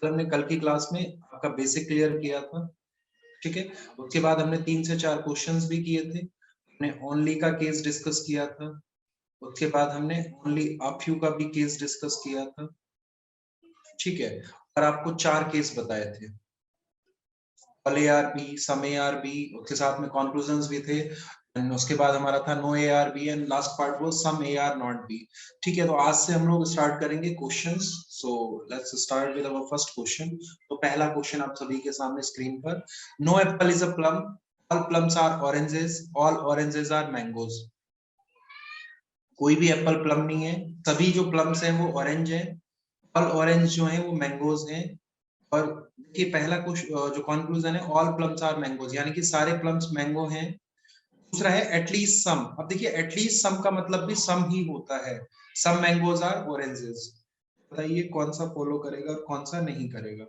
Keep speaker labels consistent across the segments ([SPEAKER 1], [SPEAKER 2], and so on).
[SPEAKER 1] हमने कल की क्लास में आपका बेसिक क्लियर किया था, ठीक है। उसके बाद हमने 3 से 4 क्वेश्चंस भी किए थे, हमने ओनली का केस डिस्कस किया था, उसके बाद हमने ओनली अ फ्यू का भी केस डिस्कस किया था, ठीक है। और आपको 4 केस बताए थे, ऑल ARB, सम ARB, उसके साथ में कंक्लूजन्स भी थे, एंड उसके बाद हमारा था no ARB and last part वो सम AR नॉट B, ठीक है। तो आज से हम लोग स्टार्ट करेंगे questions. So let's start with our first question. तो पहला क्वेश्चन आप सभी के सामने स्क्रीन पर, no apple is a plum, all plums are oranges, all oranges are mangoes. कोई भी एप्पल प्लम नहीं है, सभी जो प्लम्स हैं वो ऑरेंज हैं, ऑल ऑरेंज जो है वो मैंगोज हैं। और देखिए पहला कुछ जो कंक्लूजन है, ऑल प्लम्स आर मैंगोज, यानी कि सारे प्लम्स मैंगो हैं। दूसरा है एटलीस्ट सम। अब देखिए एटलीस्ट सम का मतलब भी सम ही होता है, सम मैंगोज आर ऑरेंजेस। बताइए कौन सा फॉलो करेगा और कौन सा नहीं करेगा।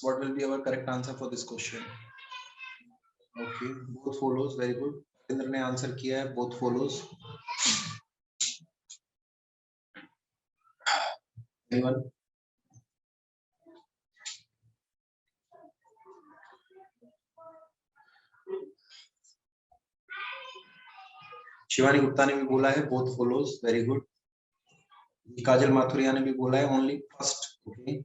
[SPEAKER 1] What will be our correct answer for this question? Okay, both follows, very good. Indra ने आंसर किया है both follows. Anyone? Shivani Gupta ने भी बोला है both follows, very good. काजल माथुरिया ने भी बोला है only first. Okay.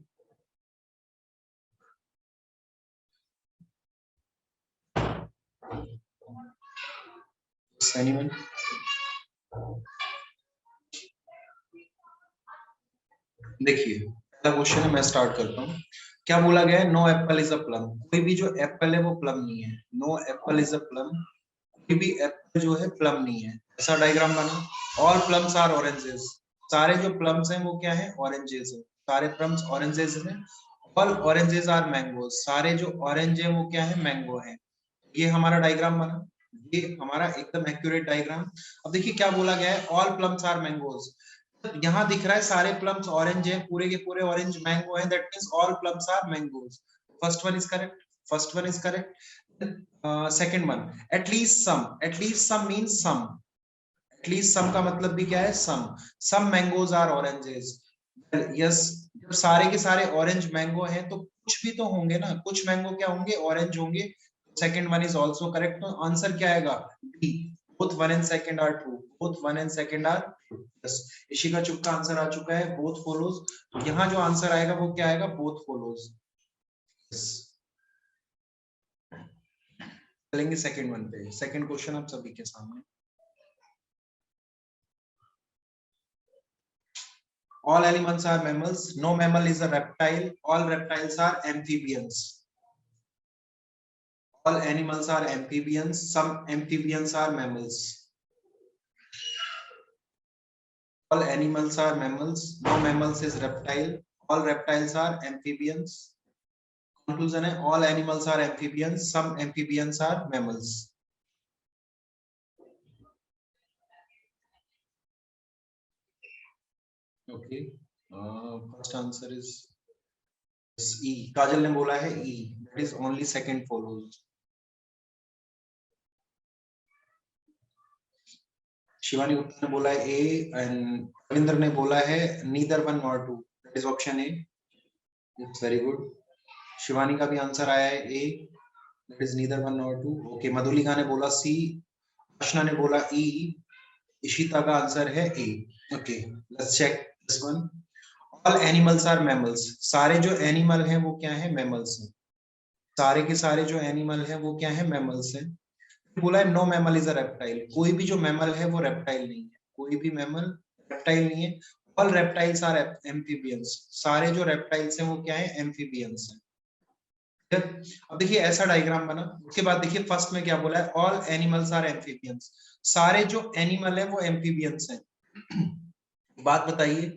[SPEAKER 1] Anyone? देखिए पहला क्वेश्चन है, मैं स्टार्ट करता हूँ। क्या बोला गया है, no apple is a plum. कोई भी जो एप्पल है वो प्लम नहीं है, no apple is a plum, कोई भी एप्पल जो है प्लम नहीं है। ऐसा डायग्राम बना, ऑल प्लम्स आर ऑरेंजेस, सारे जो प्लम्स हैं वो क्या है, ऑरेंजेस है, सारे प्लम्स ऑरेंजेस हैं। ऑल ऑरेंजेस आर मैंगोज, सारे जो ऑरेंज है वो क्या है, मैंगो है। ये हमारा डायग्राम बना, ये हमारा एकदम एक्यूरेट डायग्राम। अब देखिए क्या बोला गया है, ऑल प्लम्स आर मैंगोज। यहाँ दिख रहा है सारे प्लम्स ऑरेंज हैं, पूरे के पूरे ऑरेंज मैंगो हैं, that means all plums are mangoes. First one is correct, first one is correct. Second one, at least some means some, at least some का मतलब भी क्या है, some mangoes are oranges. Yes, जब सारे के सारे ऑरेंज मैंगो हैं तो कुछ भी तो होंगे ना, कुछ मैंगो क्या होंगे, ऑरेंज होंगे। Second one is also correct. तो आंसर क्या आएगा, B, both one and second are true, both one and second are true. Yes, Ishika चुप का आंसर आ चुका है, बोथ फॉलोज। तो यहाँ जो आंसर आएगा वो क्या आएगा, बोथ फॉलोज। यस, चलेंगे सेकंड वन पे। सेकंड क्वेश्चन आप सभी के सामने, all animals are mammals, no mammal is a reptile, all reptiles are amphibians. All animals are amphibians, some amphibians are mammals. All animals are mammals, no mammals is reptile, all reptiles are amphibians. Conclusion है, all animals are amphibians, some amphibians are mammals. Okay, first answer is E. काजल ने बोला है E, that is only second follows. Shivani Gupta ने बोला है ए, and Ravindra ने बोला है neither one nor two, that is option A. It's very good, Shivani का भी आंसर आया है A, that is neither one nor two. Okay, Madhulika ने बोला सी, आशना ने बोला ई, इशिता का आंसर है A. Okay, let's check this one. All animals are mammals, सारे जो एनिमल हैं वो क्या है, मैमल्स हैं। सारे के सारे जो एनिमल हैं वो क्या है, मैमल्स हैं। बोला है no mammal is a reptile, कोई भी जो मैमल है वो रेप्टाइल नहीं है, कोई भी मैमल रेप्टाइल नहीं है। ऑल रेप्टाइल्स आर एम्फीबियंस, सारे जो रेप्टाइल्स हैं वो क्या है, एम्फीबियंस हैं। अब देखिए ऐसा डायग्राम बना, उसके बाद देखिए फर्स्ट में क्या बोला है, ऑल एनिमल्स आर एम्फीबियंस, सारे जो एनिमल है वो एम्फीबियंस हैं। बात बताइए,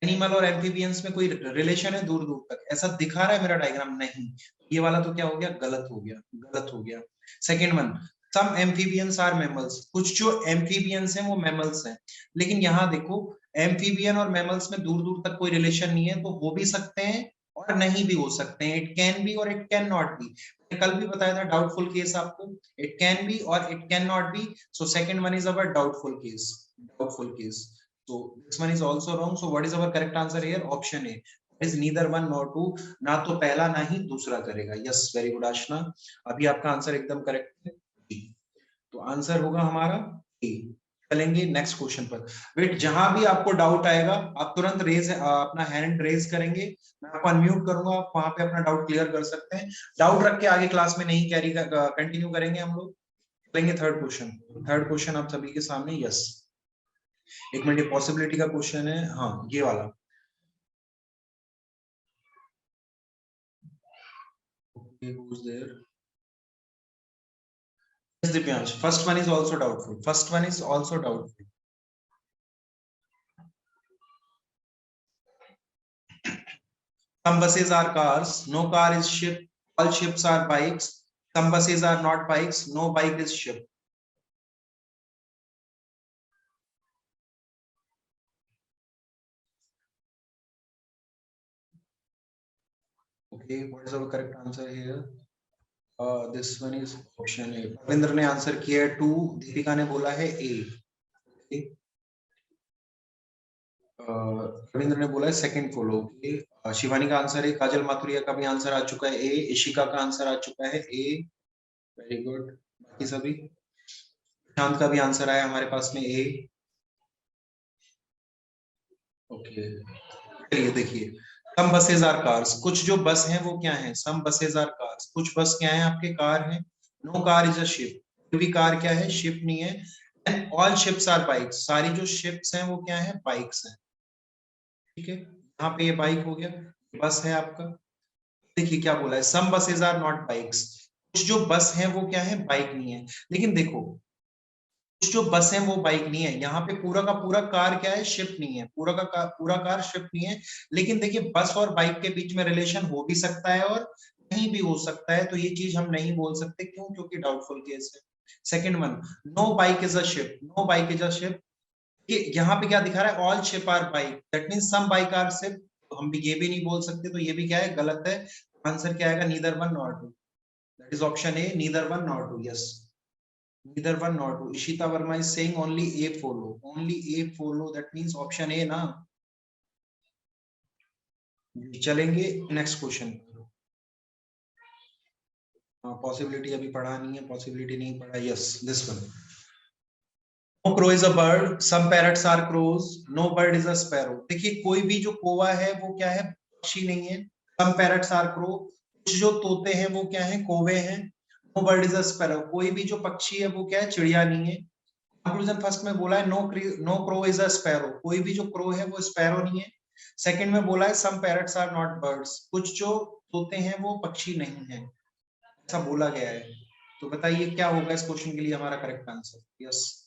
[SPEAKER 1] एनिमल और एम्फीबियंस में कोई रिलेशन है दूर दूर तक, ऐसा दिखा रहा है मेरा डायग्राम, नहीं। ये वाला तो क्या हो गया, गलत हो गया, गलत हो गया। Second one, some amphibians are mammals, कुछ जो एम्फीबियंस हैं वो मैमल्स हैं। लेकिन यहाँ देखो, एम्फीबियन और मैमल्स में दूर दूर तक कोई रिलेशन नहीं है, तो हो भी सकते हैं और नहीं भी हो सकते हैं, it can be or it can not B. कल भी बताया था डाउटफुल केस आपको, it can be or it can not B, so second one is our doubtful case. doubtful case. So this one is also wrong. So what is our correct answer here? Option A. Is neither one nor two. ना तो पहला ना ही दूसरा करेगा. Yes, very good आशना. अभी आपका answer एकदम correct है. तो आंसर होगा हमारा ए. चलेंगे नेक्स्ट क्वेश्चन पर. वेट, जहां भी आपको डाउट आएगा आप तुरंत रेज अपना हैंड रेज करेंगे. मैं आपको अनम्यूट करूंगा, आप वहां पे अपना डाउट क्लियर कर सकते हैं. डाउट रख के आगे क्लास में नहीं कैरी कंटिन्यू करेंगे हम लोग. चलेंगे थर्ड क्वेश्चन. थर्ड क्वेश्चन आप सभी के सामने. यस, एक मिनट, ये पॉसिबिलिटी का क्वेश्चन है. हाँ, ये वाला. Okay, who's there? Yes, Divyansh. First one is also doubtful. First one is also doubtful. Some buses are cars. No car is ship. All ships are bikes. Some buses are not bikes. No bike is ship. Okay, what is our correct answer here? This one is option A. Ravindra ने answer किया है 2. दीपिका ने बोला है A. Okay. Ravindra ने बोला है second follow. Okay, Shivani का आंसर है. काजल माथुरिया का भी आंसर आ चुका है A. इशिका का आंसर आ चुका है A. Very good. बाकी सभी. शांत का भी आंसर आया हमारे पास में A. ओके, चलिए देखिए. Some buses are cars. कुछ जो बस हैं वो क्या हैं? Some buses are cars. कुछ बस क्या है आपके? कार हैं. No car is a ship. कोई भी कार क्या है? शिप नहीं है. And all ships are bikes. सारी जो शिप्स हैं वो क्या है? बाइक्स हैं. ठीक है, यहाँ पे ये बाइक हो गया. बस है आपका. देखिए क्या बोला है, सम बसेज आर नॉट बाइक्स. कुछ जो बस हैं वो क्या है? बाइक नहीं है. लेकिन देखो, कुछ जो बस है वो बाइक नहीं है. यहाँ पे पूरा का पूरा कार क्या है? शिप नहीं है. पूरा कार शिप नहीं है. लेकिन देखिए, बस और बाइक के बीच में रिलेशन हो भी सकता है और नहीं भी हो सकता है. तो ये चीज हम नहीं बोल सकते. क्यों? क्योंकि डाउटफुल केस है. Second one, no bike is a ship. No bike is a ship. यहाँ पे क्या दिखा रहा है? All ship are bike. That means some bike are ship. तो हम भी ये भी नहीं बोल सकते. तो ये भी क्या है? गलत है. आंसर क्या आएगा? Neither one nor two. That is option A. Neither one nor two. Yes, neither one nor two. Ishita Verma is saying only A follow. Only A follow. That means option A ना. चलेंगे next question. Possibility अभी पढ़ा नहीं है. Possibility नहीं पढ़ा. Yes, this one. No crow is a bird. Some parrots are crows. No bird is a sparrow. देखिए, कोई भी जो कौवा है वो क्या है? पक्षी नहीं है. Some parrots are crow. कुछ जो तोते हैं वो क्या है? कौवे हैं. No bird is a sparrow. कोई भी जो पक्षी है वो क्या है? चिड़िया नहीं है. कंक्लूजन फर्स्ट में बोला है no crow is a sparrow. कोई भी जो क्रो है वो स्पैरो नहीं है. सेकंड में बोला है some parrots are not birds. कुछ जो तोते हैं वो पक्षी नहीं है. ऐसा बोला गया है. तो बताइए क्या होगा इस क्वेश्चन के लिए हमारा करेक्ट आंसर? यस,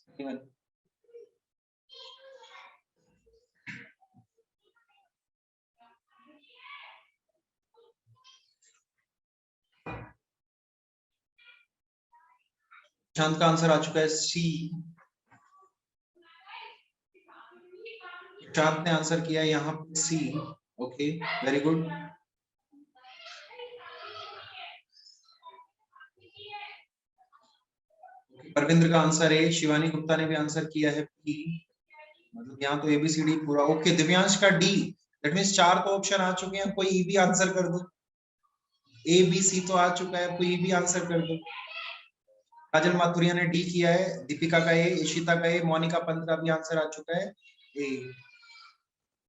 [SPEAKER 1] शांत का आंसर आ चुका है सी. शांत ने आंसर किया यहाँ पे C. Okay, very good. Parvinder का आंसर है. शिवानी गुप्ता ने भी आंसर किया है पी. मतलब यहाँ तो एबीसीडी पूरा. ओके, दिव्यांश का डी. दैट मींस 4 तो ऑप्शन आ चुके हैं. कोई ई भी आंसर कर दो. ए बी सी तो आ चुका है. कोई भी आंसर कर दो. काजल माथुरिया ने डी किया है. दीपिका का ए. इशिता का ए. मोनिका पंत का भी आंसर आ चुका है A.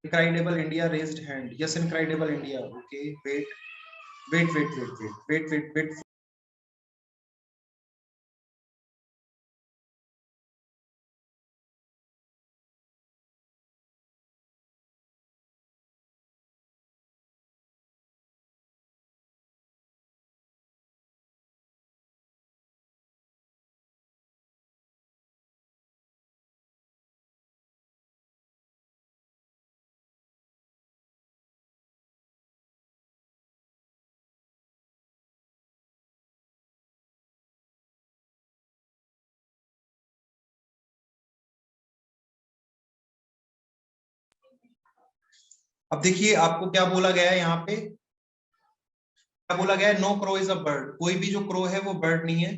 [SPEAKER 1] Incredible India raised hand. Yes, incredible India. Okay, wait wait wait wait wait wait wait wait. अब देखिए आपको क्या बोला गया है यहाँ पे. क्या बोला गया है? No crow is a bird. कोई भी जो क्रो है वो बर्ड नहीं है.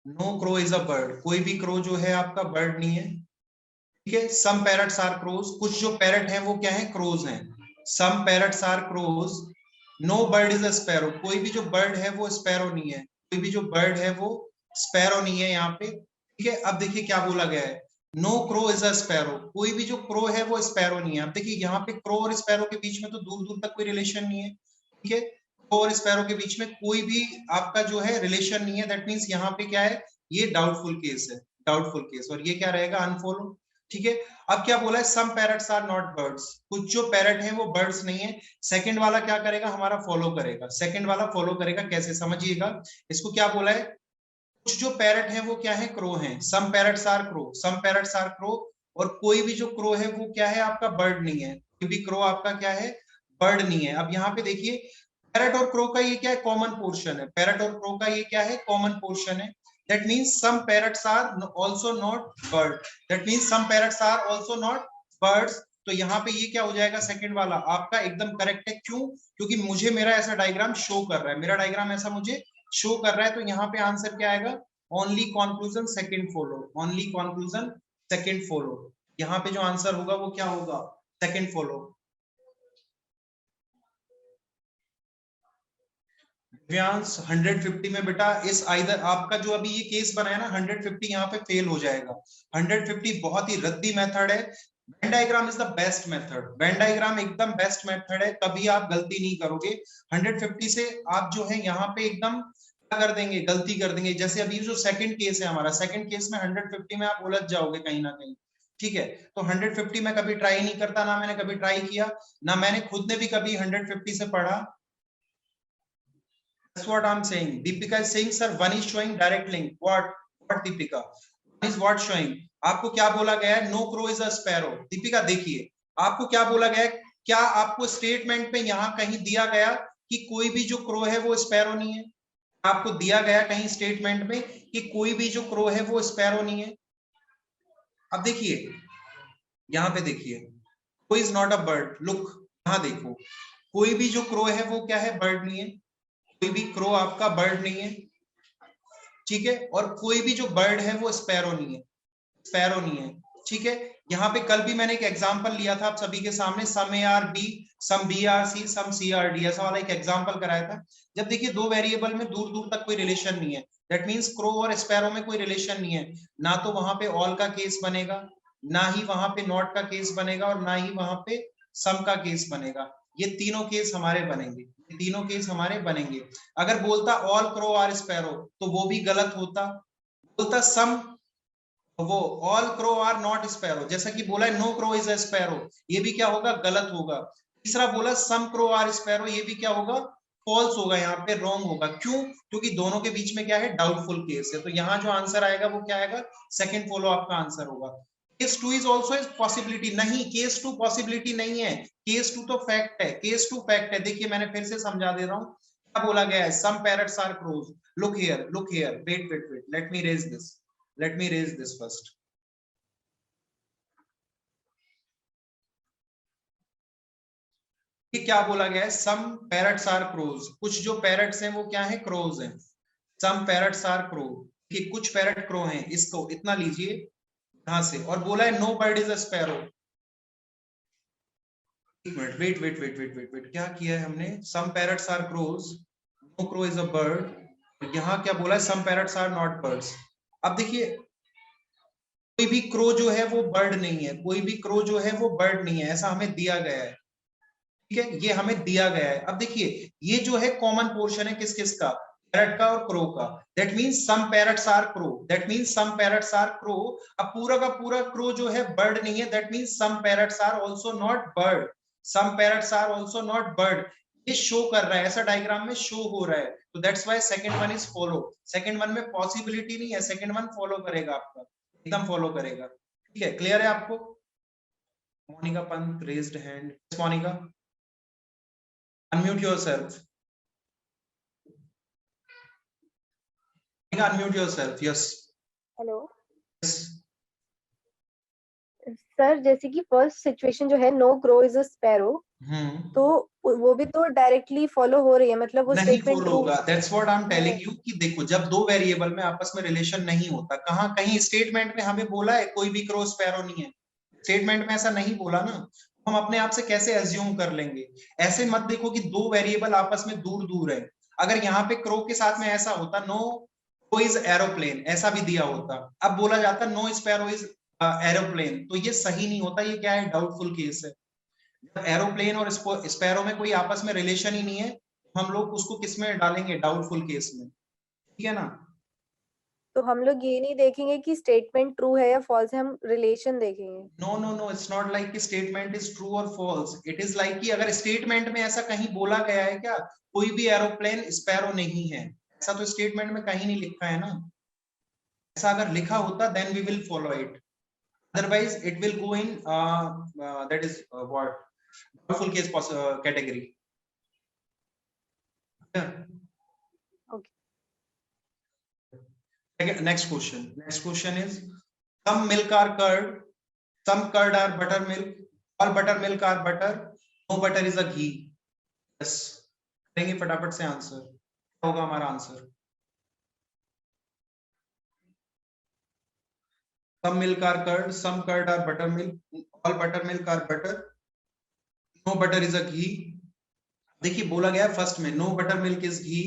[SPEAKER 1] No crow is a bird. कोई भी क्रो जो है आपका बर्ड नहीं है. ठीक है, सम पैरट्स आर क्रोज, कुछ जो पैरट हैं वो क्या है, क्रोज हैं। Some parrots are crows, no bird is a sparrow, कोई भी जो बर्ड है वो स्पैरो नहीं है, कोई भी जो बर्ड है वो स्पैरो नहीं है यहाँ पे। ठीक है, अब देखिए क्या बोला गया है, no crow is a sparrow, कोई भी जो क्रो है वो स्पैरो नहीं है। अब देखिए यहाँ पे क्रो और स्पैरो के बीच में तो दूर दूर तक कोई रिलेशन नहीं है। ठीक है, क्रो और स्पैरो के बीच में कोई भी आपका जो है रिलेशन नहीं है, दैट मीन्स यहाँ पे क्या है, ये डाउटफुल केस है, डाउटफुल केस, और ये क्या रहेगा, अनफॉलो। ठीक है, अब क्या बोला है, some parrots are not birds, कुछ जो पैरट हैं वो बर्ड्स नहीं है। सेकंड वाला क्या करेगा, हमारा फॉलो करेगा, सेकंड वाला फॉलो करेगा, कैसे समझिएगा इसको, क्या बोला है, कुछ जो पैरट है वो क्या है, क्रो हैं, some parrots are crow, some parrots are crow, और कोई भी जो क्रो है वो क्या है, आपका बर्ड नहीं है, कोई भी क्रो आपका क्या है, बर्ड नहीं है। अब यहाँ पे देखिए पैरट और क्रो का ये क्या है, कॉमन पोर्शन है, पैरट और क्रो का ये क्या है, कॉमन पोर्शन है। That means some parrots are also not bird. That means some parrots are also not birds. तो यहाँ पे ये क्या हो जाएगा, सेकंड वाला आपका एकदम करेक्ट है। क्यों, क्योंकि मुझे मेरा ऐसा डायग्राम शो कर रहा है, मेरा डायग्राम ऐसा मुझे शो कर रहा है, तो यहाँ पे आंसर क्या आएगा, only conclusion second follow, only conclusion second follow. यहाँ पे जो आंसर होगा वो क्या होगा, सेकंड फॉलो। दिव्यांश 150 में बेटा इस आइदर आपका जो अभी ये केस बना है ना, 150 यहाँ पे फेल हो जाएगा। 150 बहुत ही रद्दी मेथड है, Venn diagram is the best method, Venn diagram एकदम बेस्ट मेथड है, कभी आप गलती नहीं करोगे। 150 से आप जो है यहाँ पे एकदम क्या कर देंगे, गलती कर देंगे। जैसे अभी जो सेकंड केस है हमारा, सेकंड केस में 150 में आप उलझ जाओगे कहीं ना कहीं। ठीक है, तो 150 में कभी ट्राई नहीं करता, ना मैंने कभी ट्राई किया, ना मैंने खुद ने भी कभी 150 से पढ़ा। That's what I'm saying. Deepika is saying, sir, one is showing direct link. What Deepika? One is what showing? आपको क्या बोला गया है? No crow is a sparrow. Deepika देखिए, आपको क्या बोला गया है? क्या आपको स्टेटमेंट में यहाँ कहीं दिया गया कि कोई भी जो क्रो है वो स्पैरो नहीं है? आपको दिया गया कहीं स्टेटमेंट में कि कोई भी जो क्रो है वो स्पैरो नहीं है? अब देखिए, यहाँ पे देखिए, कोई is not a bird, look यहाँ देखो, कोई भी जो क्रो है वो क्या है, बर्ड नहीं है, कोई भी क्रो आपका बर्ड नहीं है। ठीक है, और कोई भी जो बर्ड है वो स्पैरो नहीं है, स्पैरो नहीं है। ठीक है, यहाँ पे कल भी मैंने एक एग्जांपल लिया था आप सभी के सामने, some A are B, some B are C, some C are D, ऐसा वाला एक एग्जांपल कराया था। जब देखिए दो वेरिएबल में दूर दूर तक कोई रिलेशन नहीं है, दैट मींस क्रो और स्पैरो में कोई रिलेशन नहीं है, ना तो वहां पे ऑल का केस बनेगा, ना ही वहां पे नॉट का केस बनेगा, और ना ही वहां पे सम का केस बनेगा। ये तीनों केस हमारे बनेंगे, ये तीनों केस हमारे बनेंगे। अगर बोलता ऑल क्रो आर स्पैरो तो वो भी गलत होता, बोलता सम, वो all crow are not sparrow, जैसा कि बोला है no crow is a sparrow, ये भी क्या होगा, गलत होगा। तीसरा बोला सम क्रो आर स्पैरो, ये भी क्या होगा, फॉल्स होगा, यहाँ पे रॉन्ग होगा। क्यों, क्योंकि दोनों के बीच में क्या है, डाउटफुल केस है। तो यहाँ जो आंसर आएगा वो क्या आएगा, सेकंड फॉलो आपका आंसर होगा। Case two is also is possibility, नहीं केस टू पॉसिबिलिटी नहीं है, केस टू तो फैक्ट है, केस टू फैक्ट है। देखिए मैंने फिर से समझा दे रहा हूँ, क्या बोला गया है, some parrots are crows, look here, look here, wait wait wait, let me raise this, let me raise this first. ये क्या बोला गया है, सम पैरट्स आर क्रोज, कुछ जो पैरट्स हैं वो क्या है, क्रोज हैं। सम पैरट्स आर क्रो, कि कुछ पैरट क्रो हैं, इसको इतना लीजिए यहां से, और बोला है no bird is a sparrow. एक minute, wait wait wait wait wait wait, क्या किया है हमने, some parrots are crows, no crow is a bird, यहाँ क्या बोला है, some parrots are not birds. अब देखिए कोई भी क्रो जो है वो बर्ड नहीं है, कोई भी क्रो जो है वो बर्ड नहीं है, ऐसा हमें दिया गया है। ठीक है, ये हमें दिया गया है। अब देखिए ये जो है कॉमन पोर्शन है किस किस का, पैरट का और क्रो का, that means some parrots are crow, that means some parrots are crow. अब पूरा का पूरा क्रो जो है बर्ड नहीं है, that means some parrots are also not bird, some parrots are also not bird. ये शो कर रहा है, ऐसा डायग्राम में शो हो रहा है, तो that's why second one is follow. Second one में पॉसिबिलिटी नहीं है, सेकंड वन फॉलो करेगा आपका, एकदम फॉलो करेगा। ठीक है, क्लियर है आपको? Monika Pant raised hand, Monika unmute yourself, unmute yourself, yes,
[SPEAKER 2] hello
[SPEAKER 1] yes,
[SPEAKER 2] sir, जैसे कि फर्स्ट सिचुएशन जो है no crow is a sparrow, तो वो भी तो डायरेक्टली फॉलो हो रही है, मतलब वो
[SPEAKER 1] नहीं
[SPEAKER 2] स्टेटमेंट
[SPEAKER 1] फॉलो होगा, that's what I am telling you, कि देखो जब दो वेरिएबल में आपस में रिलेशन नहीं होता, कहाँ कहीं स्टेटमेंट में हमें बोला है कोई भी क्रो स्पैरो नहीं है, स्टेटमेंट में ऐसा नहीं बोला ना, हम अपने आप से कैसे एज्यूम कर लेंगे? ऐसे मत देखो कि दो वेरिएबल आपस में दूर दूर है। अगर यहाँ पे क्रो के साथ में ऐसा होता, नो क्रो इज एरोप्लेन, ऐसा भी दिया होता, अब बोला जाता नो स्पैरो इज एरोप्लेन, तो ये सही नहीं होता, ये क्या है, डाउटफुल केस है। जब एरोप्लेन और स्पैरो में कोई आपस में रिलेशन ही नहीं है, हम लोग उसको किस में डालेंगे, डाउटफुल केस में, ठीक है ना?
[SPEAKER 2] तो हम लोग ये नहीं देखेंगे कि स्टेटमेंट ट्रू है या फॉल्स है, हम रिलेशन देखेंगे।
[SPEAKER 1] No no no, it's not like कि स्टेटमेंट इज ट्रू और फॉल्स, इट इज लाइक कि अगर स्टेटमेंट में ऐसा कहीं बोला गया है क्या, कोई भी एरोप्लेन स्पैरो नहीं है, ऐसा तो स्टेटमेंट में कहीं नहीं लिखा है ना। ऐसा अगर लिखा होता then we will follow it, otherwise it will go in that is what doubtful case category. Yeah. Okay, next question is, some milk are curd, some curd are buttermilk, all buttermilk are butter, no butter is a ghee. Yes, करेंगे फटाफट से answer, क्या होगा हमारा answer? some milk are curd, some curd are buttermilk, all buttermilk are butter, no butter is a ghee. देखिए बोला गया है फर्स्ट में, no butter milk is ghee,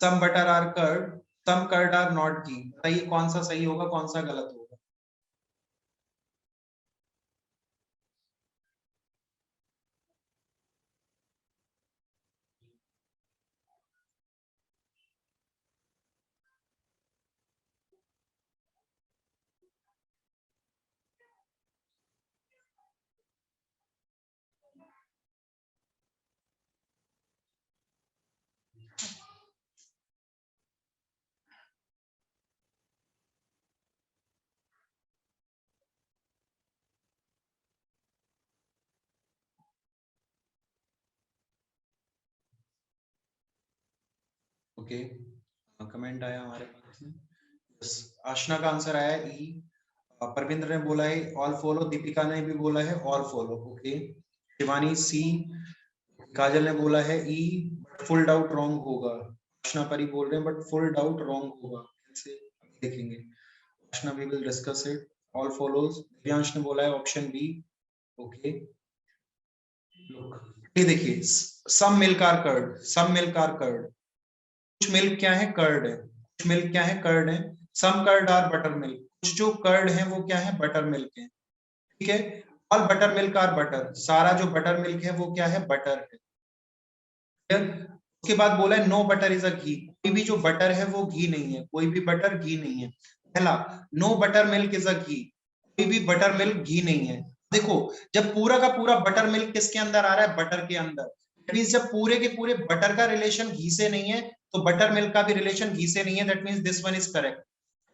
[SPEAKER 1] some butter are curd, some curd are not ghee. बताइए कौन सा सही होगा, कौन सा गलत होगा? ओके, कमेंट आया हमारे पास में, yes, आशना का आंसर आया ई, परविंद्र ने बोला है ऑल फॉलो, दीपिका ने भी बोला है ऑल फॉलो, ओके, शिवानी सी, काजल ने बोला है ई, बट फुल डाउट रॉन्ग होगा, आशना परी बोल रहे हैं बट फुल डाउट रॉन्ग होगा, कैसे देखेंगे, Aashna we will discuss it, all follows, Divyansh ने बोला है ऑप्शन बी, ओके, ये देखिए, some milk are curd, some milk are curd, कुछ मिल्क क्या है, कर्ड है, कुछ मिल्क क्या है, कर्ड है, सम कर्ड आर बटर मिल्क, कुछ जो कर्ड है वो क्या है, बटर मिल्क है, ठीक है, all butter milk are butter, सारा जो बटर मिल्क है वो क्या है, बटर है, उसके बाद बोला है know butter is a ghee, कोई भी जो बटर है वो घी नहीं है, कोई भी बटर घी नहीं है, पहला, no butter milk is a ghee, कोई भी बटर मिल्क घी नहीं है। देखो जब पूरा का पूरा बटर मिल्क किसके अंदर आ रहा है, बटर के अंदर, दैट मींस जब पूरे के पूरे बटर का रिलेशन घी से नहीं है तो बटर मिल्क का भी रिलेशन घी से नहीं है, that means this one is correct,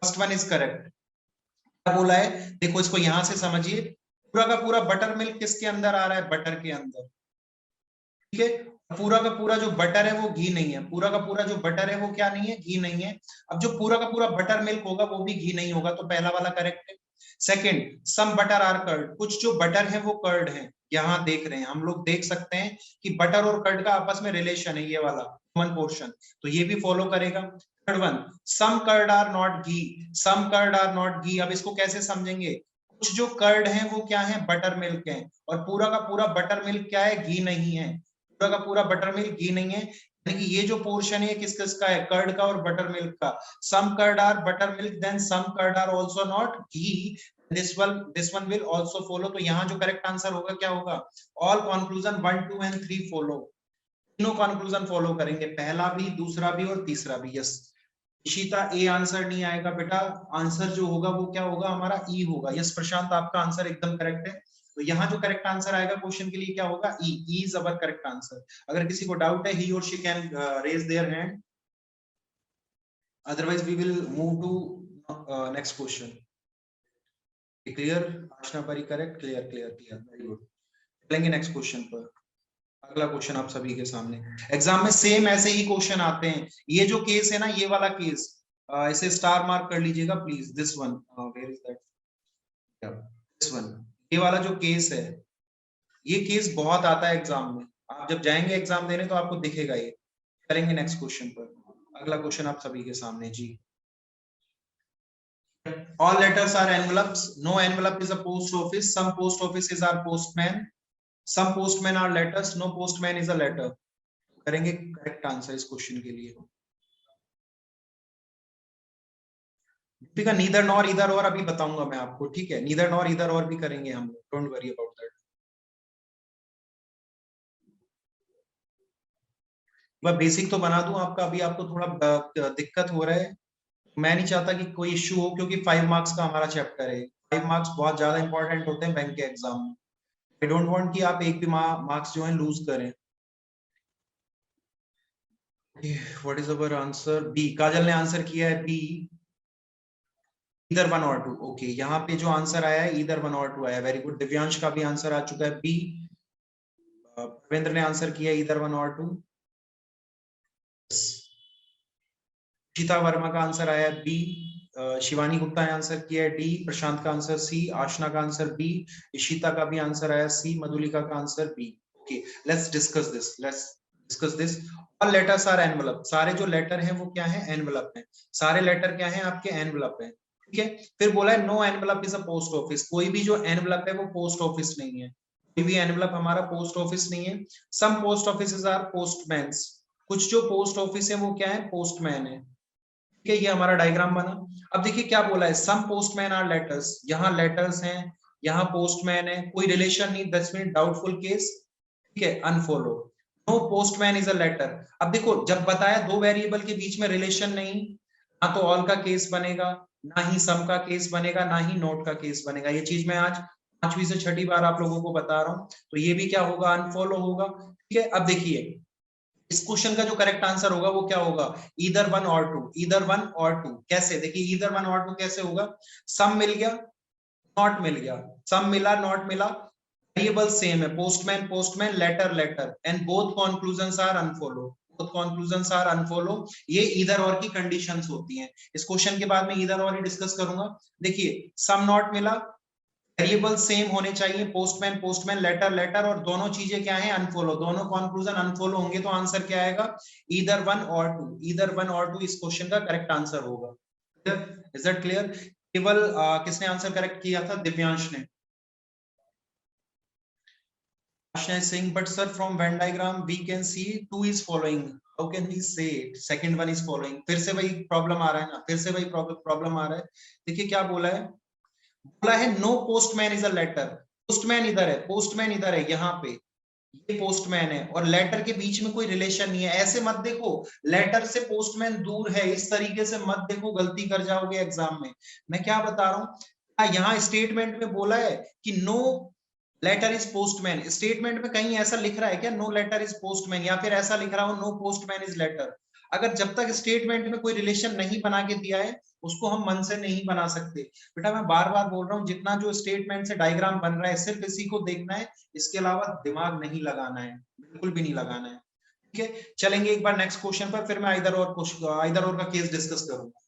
[SPEAKER 1] first one is correct. क्या बोला है, देखो इसको यहां से समझिए, पूरा का पूरा बटर मिल्क किसके अंदर आ रहा है, बटर के अंदर, ठीक है, पूरा का पूरा जो बटर है वो घी नहीं है, पूरा का पूरा जो बटर है वो क्या नहीं है, घी नहीं है, अब जो पूरा का पूरा बटर मिल्क होगा वो भी घी नहीं होगा, तो पहला वाला करेक्ट है। Second, some butter are curd, कुछ जो बटर है वो कर्ड है, यहाँ देख रहे हैं हम लोग, देख सकते हैं कि बटर और कर्ड का आपस में रिलेशन है, ये वाला कॉमन पोर्शन, तो ये भी फॉलो करेगा। Third one, some curd are not ghee, some curd are not ghee, अब इसको कैसे समझेंगे, कुछ जो कर्ड है वो क्या है, बटर मिल्क है, और पूरा का पूरा बटर मिल्क क्या है, घी नहीं है, पूरा का पूरा बटर मिल्क घी नहीं है, यानी कि ये जो पोर्शन है किस किस का है, कर्ड का और बटर मिल्क का, some curd are butter milk, then some curd are also not ghee, this one will also follow, तो यहाँ जो करेक्ट आंसर होगा क्या होगा, ऑल कंक्लूजन 1 2 एंड 3 फॉलो, तीनों कंक्लूजन फॉलो करेंगे, पहला भी, दूसरा भी और तीसरा भी, यस। इशिता ए आंसर नहीं आएगा बेटा, आंसर जो होगा वो क्या होगा, हमारा ई होगा, यस प्रशांत आपका आंसर एकदम करेक्ट है, तो यहाँ जो करेक्ट आंसर आएगा क्वेश्चन के लिए क्या होगा, E, E is our correct answer. अगर किसी को डाउट है, ही और she can raise their hand, otherwise we will move to next question. Clear, Aashna Pari correct, clear clear clear, very good, चलेंगे नेक्स्ट क्वेश्चन पर। अगला क्वेश्चन आप सभी के सामने, एग्जाम में सेम ऐसे ही क्वेश्चन आते हैं, ये जो केस है ना, ये वाला केस, इसे स्टार मार्क कर लीजिएगा please, this one, where is that, this one, ये वाला जो केस है, ये केस बहुत आता है एग्जाम में, आप जब जाएंगे एग्जाम देने तो आपको दिखेगा ये। करेंगे नेक्स्ट क्वेश्चन पर, अगला क्वेश्चन आप सभी के सामने जी, All letters are envelopes. No envelope is a post office. Some post offices are postman. Some postmen are letters. No postman is a letter. करेंगे करेक्ट आंसर इस क्वेश्चन के लिए। ठीक है, नीदर नॉर इधर और अभी बताऊंगा मैं आपको, ठीक है, नीदर नॉर इधर और भी करेंगे हम लोग, डोंट वरी अबाउट दैट। मैं बेसिक तो बना दूं आपका, अभी आपको थोड़ा दिक्कत हो रहा है, मैं नहीं चाहता कि कोई इश्यू हो, क्योंकि 5 मार्क्स का हमारा चैप्टर है, 5 मार्क्स बहुत ज्यादा इंपॉर्टेंट होते हैं बैंक के एग्जाम में। आई डोंट वांट कि आप एक भी मार्क्स जो है लूज करें। What is our answer? B, Kajal ने आंसर किया है बी, ईदर 1 और 2। ओके, यहाँ पे जो आंसर आया है ईदर 1 और 2 आया, वेरी गुड। दिव्यांश का भी आंसर आ चुका है बी। रविंद्र ने आंसर किया ईदर 1 और 2। शीता वर्मा का आंसर आया बी। शिवानी गुप्ता ने आंसर किया है डी। प्रशांत का आंसर सी। आशना का आंसर बी। इशिता का भी आंसर आया सी। मधुलिका का answer B. Okay, let's discuss this. All letters are envelope. सारे जो लेटर हैं वो क्या है? एनवलप है। सारे लेटर क्या है आपके? एनवलप है, ठीक है। फिर बोला है no envelope is a post office. कोई भी जो एनवलप है वो पोस्ट ऑफिस नहीं है, कोई भी एनवलप हमारा पोस्ट ऑफिस नहीं है। Some post office are postman's. कुछ जो पोस्ट ऑफिस है वो क्या है? पोस्टमैन है, ठीक है। ये हमारा डायग्राम बना। अब देखिए क्या बोला है, सम पोस्टमैन आर लेटर्स। यहाँ लेटर्स हैं, यहाँ पोस्टमैन है, कोई रिलेशन नहीं, 10 मिनट डाउटफुल केस, ठीक है, unfollow. No postman is a letter. अब देखो, जब बताया दो वेरिएबल के बीच में रिलेशन नहीं, ना तो ऑल का केस बनेगा, ना ही सम का केस बनेगा, ना ही नोट का केस बनेगा। ये चीज मैं आज 5वीं से 6ठी बार आप लोगों को बता रहा हूं, तो ये भी क्या होगा? अनफॉलो होगा, ठीक है। अब देखिए इस क्वेश्चन का जो करेक्ट आंसर होगा वो क्या होगा? ईदर 1 और 2। ईदर 1 और 2 कैसे? देखिए ईदर 1 और 2 कैसे होगा? सम मिल गया, नॉट मिल गया, सम मिला, नॉट मिला, वेरिएबल सेम है, postman postman, letter letter, and both conclusions are unfollow. Both conclusions are unfollow. ये ईदर और की कंडीशंस होती हैं। इस क्वेश्चन के बाद में ईदर और ही डिस्कस करूंगा। देखिए सम नॉट मिला, वेरिएबल सेम होने चाहिए, पोस्टमैन पोस्टमैन, लेटर लेटर, और दोनों चीजें क्या है? अनफॉलो। दोनों कंक्लूजन अनफॉलो होंगे तो आंसर क्या आएगा? ईदर 1 और 2। ईदर 1 और 2 इस क्वेश्चन का करेक्ट आंसर होगा। Is that clear? केवल किसने आंसर करेक्ट किया था? दिव्यांश ने। Ashna is saying, but sir, from Venn diagram we can see 2 is following. How can we say it? Second one is following. फिर से वही प्रॉब्लम आ रहा है ना, फिर से वही प्रॉब्लम आ रहा है। देखिए क्या बोला है, बोला है no postman is a letter. Postman इधर है, पोस्टमैन इधर है, यहाँ पे ये पोस्टमैन है, और लेटर के बीच में कोई रिलेशन नहीं है। ऐसे मत देखो लेटर से पोस्टमैन दूर है, इस तरीके से मत देखो, गलती कर जाओगे एग्जाम में। मैं क्या बता रहा हूँ, यहाँ स्टेटमेंट में बोला है कि no letter is postman. Statement में कहीं ऐसा लिख रहा है क्या नो लेटर इज पोस्टमैन, या फिर ऐसा लिख रहा हो नो पोस्टमैन इज लेटर? अगर जब तक स्टेटमेंट में कोई रिलेशन नहीं बना के दिया है उसको हम मन से नहीं बना सकते। बेटा मैं बार बार बोल रहा हूँ, जितना जो स्टेटमेंट से डायग्राम बन रहा है सिर्फ इसी को देखना है, इसके अलावा दिमाग नहीं लगाना है, बिल्कुल भी नहीं लगाना है, ठीक है। चलेंगे एक बार नेक्स्ट क्वेश्चन पर, फिर मैं इधर और का केस डिस्कस करूंगा।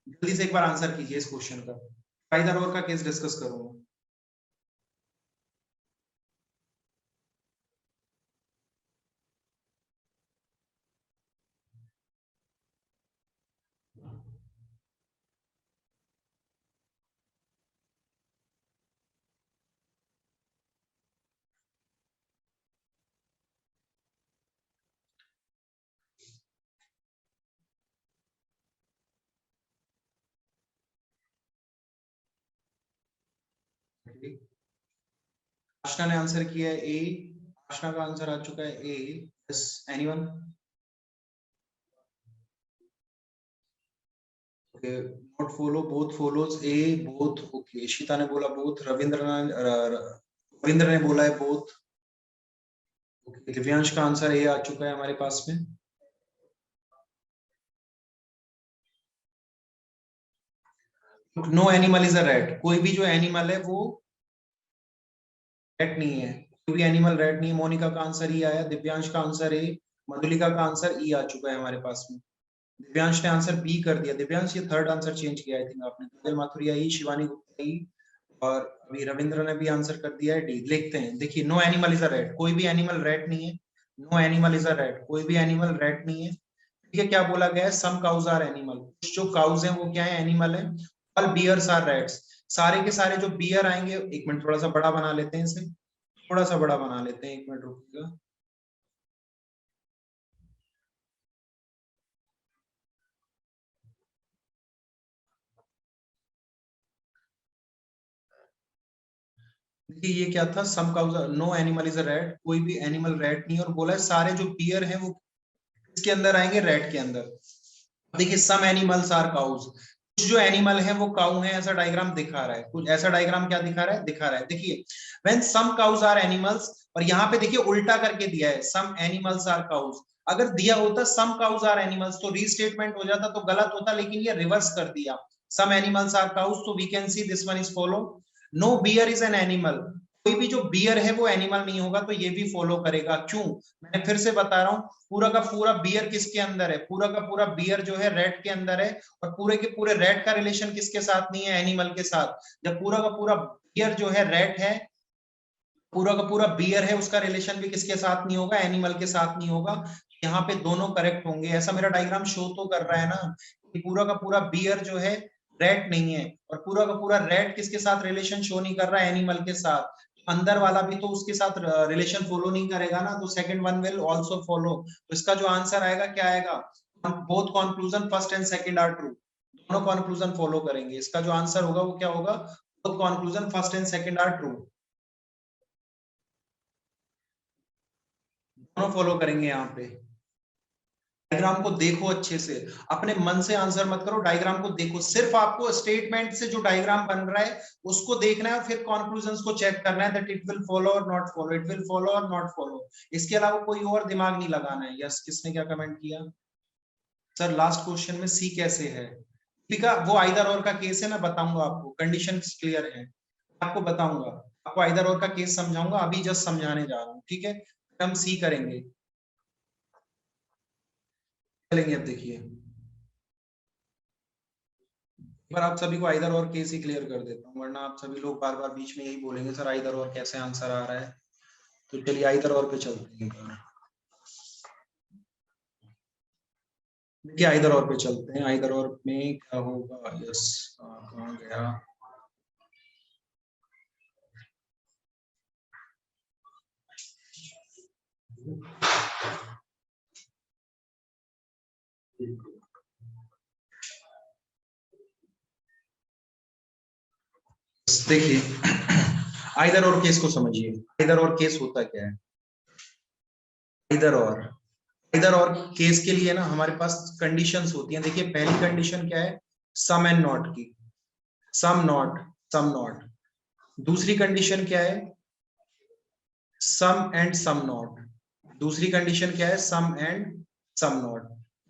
[SPEAKER 1] जल्दी से एक बार आंसर कीजिए इस क्वेश्चन का, इधर और का केस डिस्कस करूंगा। आशना ने आंसर किया है ए। आशना का आंसर आ चुका है A. Yes, anyone? Okay, not follow, both follows, A both. Okay, Ishita ने बोला बोथ, रविंद्र ने बोला है बोथ। ओके, दिव्यांश का आंसर ए आ चुका है हमारे पास में। No animal is a rat. कोई भी जो एनिमल है वो रैट नहीं है, कोई भी एनिमल रैट नहीं है। मोनिका का आंसर ई आया, दिव्यांश का आंसर ए, मधुलिका का आंसर ई आ चुका है हमारे पास में। दिव्यांश ने आंसर बी कर दिया। दिव्यांश ये थर्ड आंसर चेंज किया, आई थिंक आपने। काजल माथुरिया ई, शिवानी गुप्ता ई, और अभी रविंद्र ने भी आंसर कर दिया है डी। लिखते हैं, देखिए no animal is a rat. कोई भी एनिमल रैट नहीं है। No animal is a rat, कोई भी एनिमल रैट नहीं है, ठीक है। क्या बोला गया है? सम काउज आर एनिमल। कुछ जो काउज हैं वो क्या है? एनिमल है। ऑल बियर्स आर रैट्स, सारे के सारे जो बियर आएंगे, एक मिनट थोड़ा सा बड़ा बना लेते हैं इसे, थोड़ा सा बड़ा बना लेते हैं, एक मिनट रुकिएगा। देखिए ये क्या था, some cows, no animal is a rat, कोई भी एनिमल रैट नहीं है, और बोला है सारे जो बियर हैं वो किसके अंदर आएंगे, रैट के अंदर। देखिए सम एनिमल्स आर काउज, कुछ जो एनिमल है वो काउ है, ऐसा डायग्राम दिखा रहा है, कुछ ऐसा डायग्राम क्या दिखा रहा है, दिखा रहा है। देखिए when some cows are animals, और यहाँ पे देखिए उल्टा करके दिया है, सम एनिमल्स आर काउज। अगर दिया होता सम काउज आर एनिमल्स तो रीस्टेटमेंट हो जाता, तो गलत होता, लेकिन ये रिवर्स कर दिया, सम एनिमल्स आर काउज, तो we can see this one is follow. No bear is an animal, कोई भी जो बियर है वो एनिमल नहीं होगा, तो ये भी फॉलो करेगा। क्यों, मैंने फिर से बता रहा हूँ, पूरा का पूरा बियर किसके अंदर है, पूरा का पूरा बियर जो है रेड के अंदर है, और पूरे के पूरे रेड का रिलेशन किसके साथ नहीं है, एनिमल के साथ। जब पूरा का पूरा बियर जो है रेड है, पूरा का पूरा बियर है, उसका रिलेशन भी किसके साथ नहीं होगा, एनिमल के साथ नहीं होगा। यहाँ पे दोनों करेक्ट होंगे, ऐसा मेरा डायग्राम शो तो कर रहा है ना कि पूरा का पूरा बियर जो है रेड नहीं है, और पूरा का पूरा रेड किसके साथ रिलेशन शो नहीं कर रहा है, एनिमल के साथ। अंदर वाला भी तो उसके साथ रिलेशन फॉलो नहीं करेगा ना, तो second one will also follow. तो इसका जो आंसर आएगा क्या आएगा, both conclusion first and second are true, दोनों कंक्लूजन फॉलो करेंगे। इसका जो आंसर होगा वो क्या होगा, both conclusion first and second are true, दोनों फॉलो करेंगे। यहाँ पे डायग्राम को देखो अच्छे से, अपने मन से आंसर मत करो, डायग्राम को देखो, सिर्फ आपको स्टेटमेंट से जो डायग्राम बन रहा है उसको देखना है, और फिर कॉन्क्लूजन्स को चेक करना है, दैट इट विल फॉलो और not follow, it will follow और नॉट फॉलो। इसके अलावा कोई और दिमाग नहीं लगाना है। यस, किसने क्या कमेंट किया, सर लास्ट क्वेश्चन में सी कैसे है, दीपिका वो आइदर और का केस है, मैं बताऊंगा आपको, कंडीशन क्लियर है, आपको बताऊंगा, आपको आइदर और का केस समझाऊंगा, अभी जस्ट समझाने जा रहा हूँ, ठीक है। हम सी करेंगे, चलेंगे। अब देखिए पर आप सभी को आइदर और केस ही क्लियर कर देता हूँ, वरना आप सभी लोग बार बार बीच में यही बोलेंगे, सर आइदर और कैसे आंसर आ रहा है। तो चलिए आइदर और पे चलते हैं, देखिए आइदर और पे चलते हैं, आइदर और में क्या होगा। यस, कहाँ गया, देखिए आइदर और केस को समझिए, आइदर और केस होता क्या है। इधर और, इधर और केस के लिए ना हमारे पास कंडीशंस होती हैं। देखिए पहली कंडीशन क्या है, सम एंड नॉट की, सम नॉट, सम नॉट। दूसरी कंडीशन क्या है, सम एंड सम नॉट। दूसरी कंडीशन क्या है, सम एंड सम नॉट।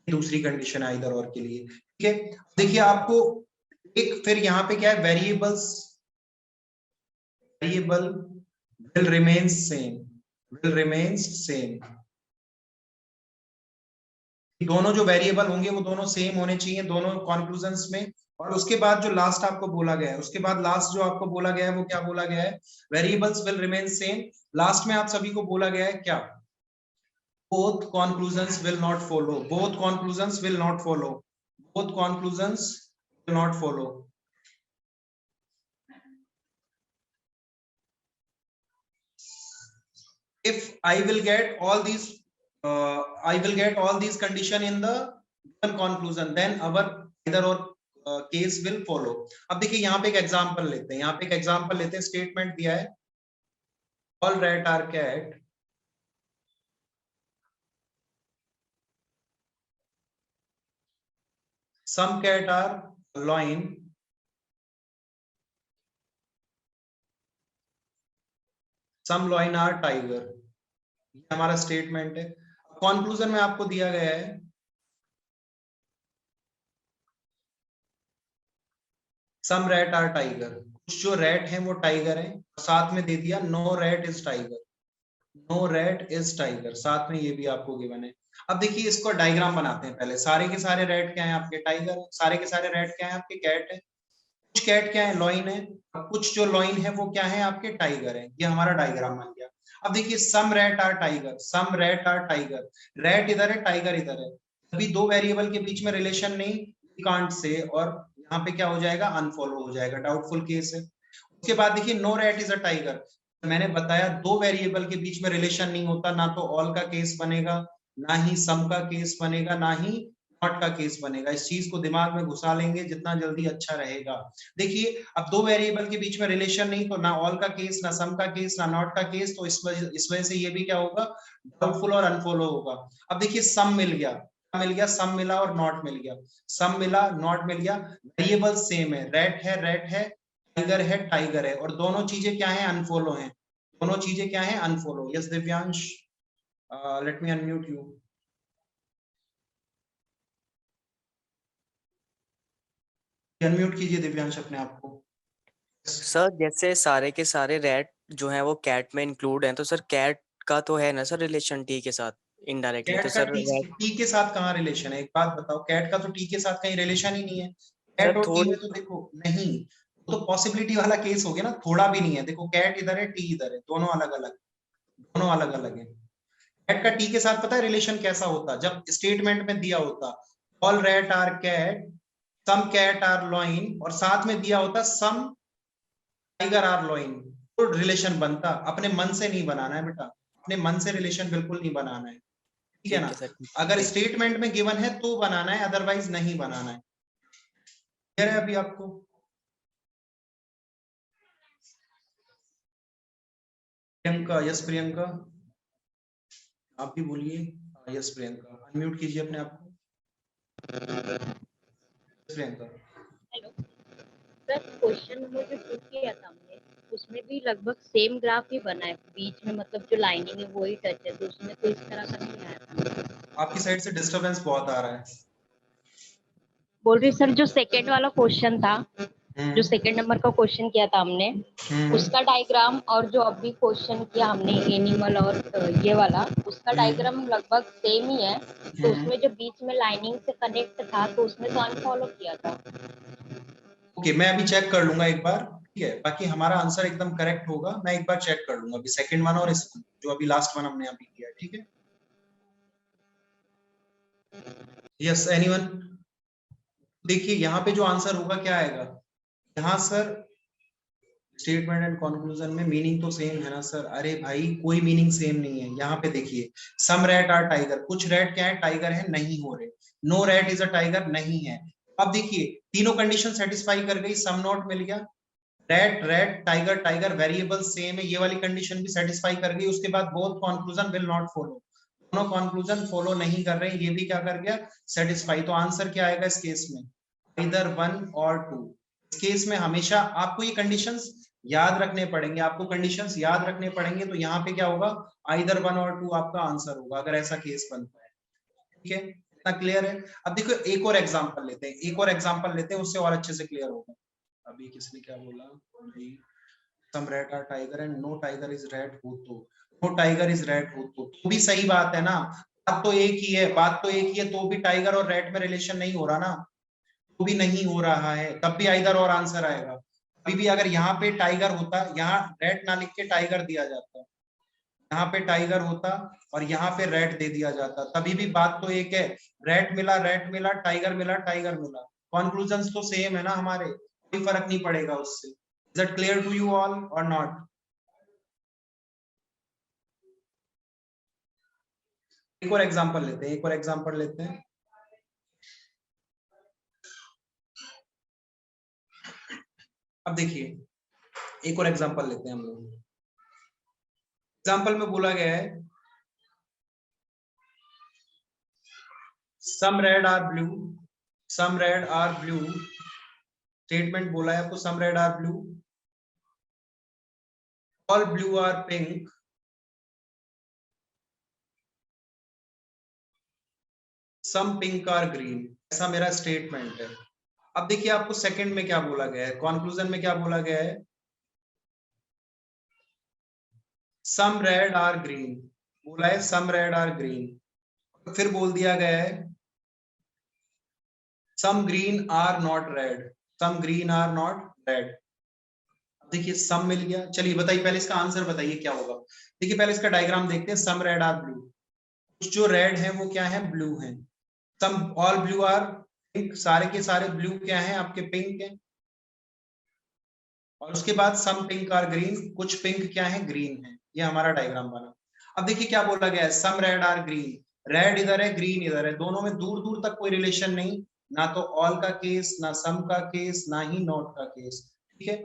[SPEAKER 1] दूसरी कंडीशन है इधर और के लिए, ठीक है। देखिए आपको एक, फिर यहाँ पे क्या है, variables, variable will remains same, will remains same. दोनों जो वेरिएबल होंगे वो दोनों सेम होने चाहिए दोनों कॉन्क्लूजन्स में। और उसके बाद जो लास्ट आपको बोला गया है, उसके बाद लास्ट जो आपको बोला गया है वो क्या बोला गया है, variables will remain same. Last में आप सभी को बोला गया है क्या, both conclusions will not follow, both conclusions will not follow, both conclusions will not follow। if I will get all these I will get all these condition in the given conclusion, then our either or case will follow। अब देखिए यहाँ पे एक example लेते हैं, यहाँ पे एक एग्जांपल लेते हैं, स्टेटमेंट दिया है all rat are cat, some cat are lion, some lion are tiger। ये हमारा स्टेटमेंट है। कंक्लूजन में आपको दिया गया है सम रैट आर टाइगर, कुछ जो रैट हैं वो टाइगर हैं, साथ में दे दिया no rat is tiger, no rat is tiger, साथ में ये भी आपको गिवन है। अब देखिए इसको डायग्राम बनाते हैं पहले, सारे के सारे रैट क्या है आपके, टाइगर। सारे के सारे रैट क्या है आपके, कैट है। कुछ कैट क्या है, लॉइन है। और कुछ जो लॉइन है वो क्या है आपके, टाइगर है। ये हमारा डायग्राम बन गया। अब देखिए some rat are tiger, some rat are tiger, rat इधर है टाइगर इधर है, अभी दो वेरिएबल के बीच में रिलेशन नहीं, कांट से, और यहाँ पे क्या हो जाएगा, अनफॉलो हो जाएगा, डाउटफुल केस है। उसके बाद देखिए no rat is a tiger, मैंने बताया दो वेरिएबल के बीच में रिलेशन नहीं होता, ना तो ऑल का केस बनेगा, ना ही सम का केस बनेगा, ना ही नॉट का केस बनेगा। इस चीज को दिमाग में घुसा लेंगे जितना जल्दी अच्छा रहेगा। देखिए अब दो वेरिएबल के बीच में रिलेशन नहीं, तो ना ऑल का केस, ना सम का केस, ना नॉट का केस, तो इस वजह से ये भी क्या होगा, डाउटफुल और अनफॉलो होगा। अब देखिए सम मिल गया, मिल गया, सम मिला और नॉट मिल गया, सम मिला नॉट मिल गया, वेरिएबल सेम है, रेट है, टाइगर है, और दोनों चीजें क्या है, अनफॉलो हैं, दोनों चीजें क्या है, unfollow. Yes Divyansh, let me unmute you. Unmute कीजिए दिव्यांश अपने आप को।
[SPEAKER 3] सर जैसे सारे के सारे रैट जो है वो कैट में इंक्लूड हैं, तो सर कैट का तो है ना सर रिलेशन टी के साथ इनडायरेक्टली,
[SPEAKER 1] कैट
[SPEAKER 3] तो
[SPEAKER 1] का
[SPEAKER 3] सर रैट
[SPEAKER 1] टी के साथ कहाँ रिलेशन है, एक बात बताओ, कैट का तो टी के साथ कहीं रिलेशन ही नहीं है।
[SPEAKER 3] सर
[SPEAKER 1] कैट और टी
[SPEAKER 3] थोड़ी
[SPEAKER 1] में तो देखो नहीं, तो पॉसिबिलिटी वाला केस हो गया ना, थोड़ा भी नहीं है। देखो कैट इधर है, टी इधर है, दोनों अलग अलग, दोनों अलग अलग है। कैट का टी के साथ पता है रिलेशन कैसा होता, जब स्टेटमेंट में दिया होता all rat are cat, some cat are lion, और साथ में दिया होता सम टाइगर आर लॉइन, तो रिलेशन बनता। अपने मन से नहीं बनाना है बेटा, अपने मन से रिलेशन बिल्कुल नहीं बनाना है, ठीक है ना।
[SPEAKER 3] सर
[SPEAKER 1] अगर स्टेटमेंट में गिवन है तो बनाना है, अदरवाइज नहीं बनाना है। क्लियर है अभी आपको? प्रियंका, यस प्रियंका, आप भी बोलिए। यस प्रियंका, अनम्यूट कीजिए अपने आप को। Priyanka,
[SPEAKER 4] hello sir, question number जो 2 किया था हमने, उसमें भी लगभग सेम ग्राफ ही बना है, बीच में मतलब जो लाइनिंग है वही टच है, तो उसमें तो इस तरह का नहीं आया था।
[SPEAKER 1] आपकी साइड से डिस्टरबेंस बहुत आ रहा है।
[SPEAKER 4] बोल रही सर, जो सेकंड वाला क्वेश्चन था, जो सेकंड नंबर का क्वेश्चन किया था हमने, उसका डायग्राम और जो अभी क्वेश्चन किया हमने एनिमल और ये वाला, उसका डायग्राम लगभग सेम ही है, तो उसमें जो बीच में लाइनिंग से कनेक्ट था तो उसमें तो अनफॉलो किया था।
[SPEAKER 1] ओके, मैं अभी चेक कर लूंगा एक बार, ठीक है, बाकी हमारा आंसर एकदम करेक्ट होगा। मैं एक बार चेक कर लूंगा अभी सेकंड वन और इस जो अभी लास्ट वन हमने अभी किया, ठीक है। Yes anyone? देखिए यहाँ पे जो आंसर होगा क्या आएगा, यहाँ सर स्टेटमेंट एंड कंक्लूजन में मीनिंग तो सेम है ना सर। अरे भाई कोई मीनिंग सेम नहीं है। यहाँ पे देखिए सम रैट आर टाइगर, कुछ रैट क्या है, टाइगर है, नहीं हो रहे। No rat is a tiger, नहीं है। अब देखिए तीनों कंडीशन सेटिस्फाई कर गई, सम नॉट मिल गया, rat rat tiger tiger, variable same है, ये वाली कंडीशन भी सेटिस्फाई कर गई। उसके बाद both conclusion will not follow, दोनों कंक्लूजन फॉलो नहीं कर रहे हैं, ये भी क्या कर गया, सेटिस्फाई। तो आंसर क्या आएगा इस केस में, इधर 1 और 2। इस केस में हमेशा आपको ये कंडीशंस याद रखने पड़ेंगे, आपको कंडीशंस याद रखने पड़ेंगे। तो यहाँ पे क्या होगा, आइदर 1 और 2 आपका आंसर होगा अगर ऐसा केस बनता है, ठीक है। इतना क्लियर है? अब देखो एक और एग्जांपल लेते हैं, एक और एग्जांपल लेते हैं, उससे और अच्छे से क्लियर होगा। अभी किसने क्या बोला, some rat are tiger and no tiger is rat no, तो no tiger is rat no, तो भी सही बात है ना। बात तो एक ही है, बात तो एक ही है, तो भी टाइगर और रैट में रिलेशन नहीं हो रहा ना, तो भी नहीं हो रहा है, तब भी आइदर और आंसर आएगा। अभी भी अगर यहाँ पे टाइगर होता, यहाँ रेड ना लिख के टाइगर दिया जाता, यहाँ पे टाइगर होता और यहाँ पे रेड दे दिया जाता, तभी भी बात तो एक है, रेड मिला, टाइगर मिला, टाइगर मिला, कंक्लूजन्स तो सेम है ना हमारे, कोई फर्क नहीं पड़ेगा उससे। Is it clear to you all or not? एक और एग्जांपल लेते हैं, एक और एग्जांपल लेते हैं। अब देखिए एक और एग्जांपल लेते हैं हम लोग। एग्जांपल में बोला गया है some red are blue, some red are blue, statement बोला है आपको, some red are blue, all blue are pink, some pink are green, ऐसा मेरा स्टेटमेंट है। अब देखिए आपको सेकंड में क्या बोला गया है, कंक्लूजन में क्या बोला गया है, some red are green, बोला है some red are green, फिर बोल दिया गया है some green are not red, some green are not red। देखिए सम मिल गया, चलिए बताइए पहले इसका आंसर बताइए क्या होगा। देखिए पहले इसका डायग्राम देखते हैं, सम रेड आर ब्लू, कुछ जो रेड है वो क्या है, ब्लू है, some all blue are pink, सारे के सारे ब्लू क्या है आपके, पिंक है। और उसके बाद सम पिंक आर ग्रीन, कुछ पिंक क्या है, ग्रीन है। ये हमारा डायग्राम बना। अब देखिए क्या बोला गया है, some red are green, red इधर है ग्रीन इधर है, दोनों में दूर दूर तक कोई रिलेशन नहीं, ना तो ऑल का केस, ना सम का केस, ना ही नॉट का केस। ठीक है,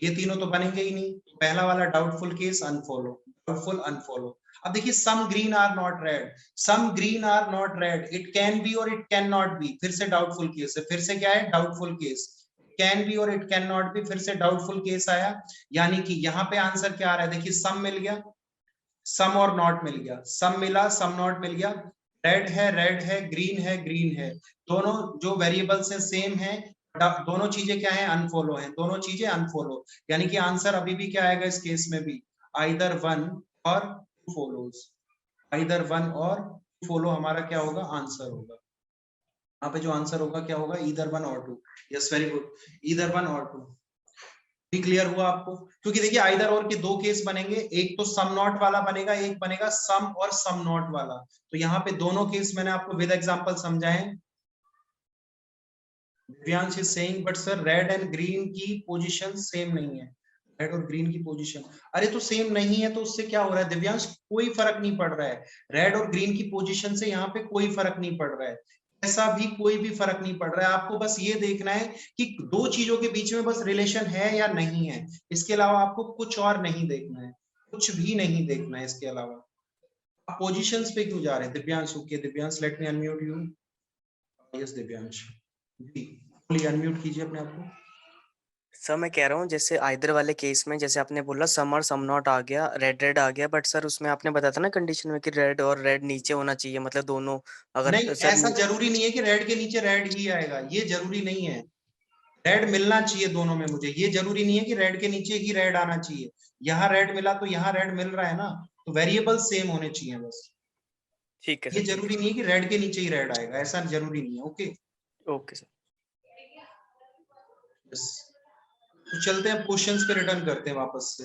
[SPEAKER 1] ये तीनों तो बनेंगे ही नहीं। पहला वाला doubtful case, unfollow, doubtful unfollow. अब देखिए some green are not red, some green are not red, it can be or it can not be, फिर से डाउटफुल केस है, फिर से क्या है, doubtful case. Can be or it can not be, फिर से डाउटफुल केस आया। यानी कि यहाँ पे आंसर क्या आ रहा है, देखिए सम मिल गया, सम और नॉट मिल गया, सम मिला सम नॉट मिल गया, रेड है ग्रीन है, दोनों जो वेरिएबल्स है सेम है, दोनों चीजें क्या है, अनफॉलो है, दोनों चीजें अनफॉलो। यानी कि आंसर अभी भी क्या आएगा इस केस में भी, either one or two follows, either one or to follow हमारा क्या होगा, आंसर होगा। यहाँ पे जो आंसर होगा क्या होगा, either one or two. Yes very good, either one or two. भी क्लियर हुआ आपको? क्योंकि देखिए आइदर और के दो केस बनेंगे, एक तो सम नॉट वाला बनेगा, एक बनेगा सम और सम नॉट वाला। तो यहाँ पे दोनों केस मैंने आपको विद एग्जांपल समझाए। Divyansh is saying but sir red and green की पोजीशन सेम नहीं है, रेड और ग्रीन की पोजीशन, अरे तो सेम नहीं है तो उससे क्या हो रहा है दिव्यांश, कोई फर्क नहीं पड़ रहा है, रेड और ग्रीन की पोजीशन से यहाँ पे कोई फर्क नहीं पड़ रहा है, ऐसा भी कोई भी फर्क नहीं पड़ रहा है। आपको बस ये देखना है कि दो चीजों के बीच में बस रिलेशन है या नहीं है, इसके अलावा आपको कुछ और नहीं देखना है, कुछ भी नहीं देखना है इसके अलावा। आप पोजीशंस पे क्यों जा रहे हैं Divyansh? Okay Divyansh, let me unmute you. Yes Divyansh ji, please unmute कीजिए अपने आप को।
[SPEAKER 3] सर मैं कह रहा हूँ जैसे आइदर वाले केस में जैसे आपने बोला सम और सम नॉट आ गया, रेड रेड आ गया, बट सर उसमें आपने बताया था ना कंडीशन में कि रेड और रेड नीचे होना चाहिए, मतलब दोनों अगर
[SPEAKER 1] नहीं,
[SPEAKER 3] सर
[SPEAKER 1] ऐसा जरूरी नहीं है कि रेड के नीचे रेड ही आएगा, ये जरूरी नहीं है। रेड मिलना चाहिए दोनों में मुझे, ये जरूरी नहीं है कि रेड के नीचे ही रेड आना चाहिए। यहाँ रेड मिला तो यहाँ रेड मिल रहा है ना, तो वेरिएबल सेम होने चाहिए बस।
[SPEAKER 3] ठीक है
[SPEAKER 1] ये
[SPEAKER 3] सर, ठीक
[SPEAKER 1] जरूरी नहीं है कि रेड के नीचे ही रेड आएगा, ऐसा जरूरी नहीं है। ओके
[SPEAKER 3] है, ओके सर।
[SPEAKER 1] बस तो चलते हैं क्वेश्चंस पे, रिटर्न करते हैं वापस से।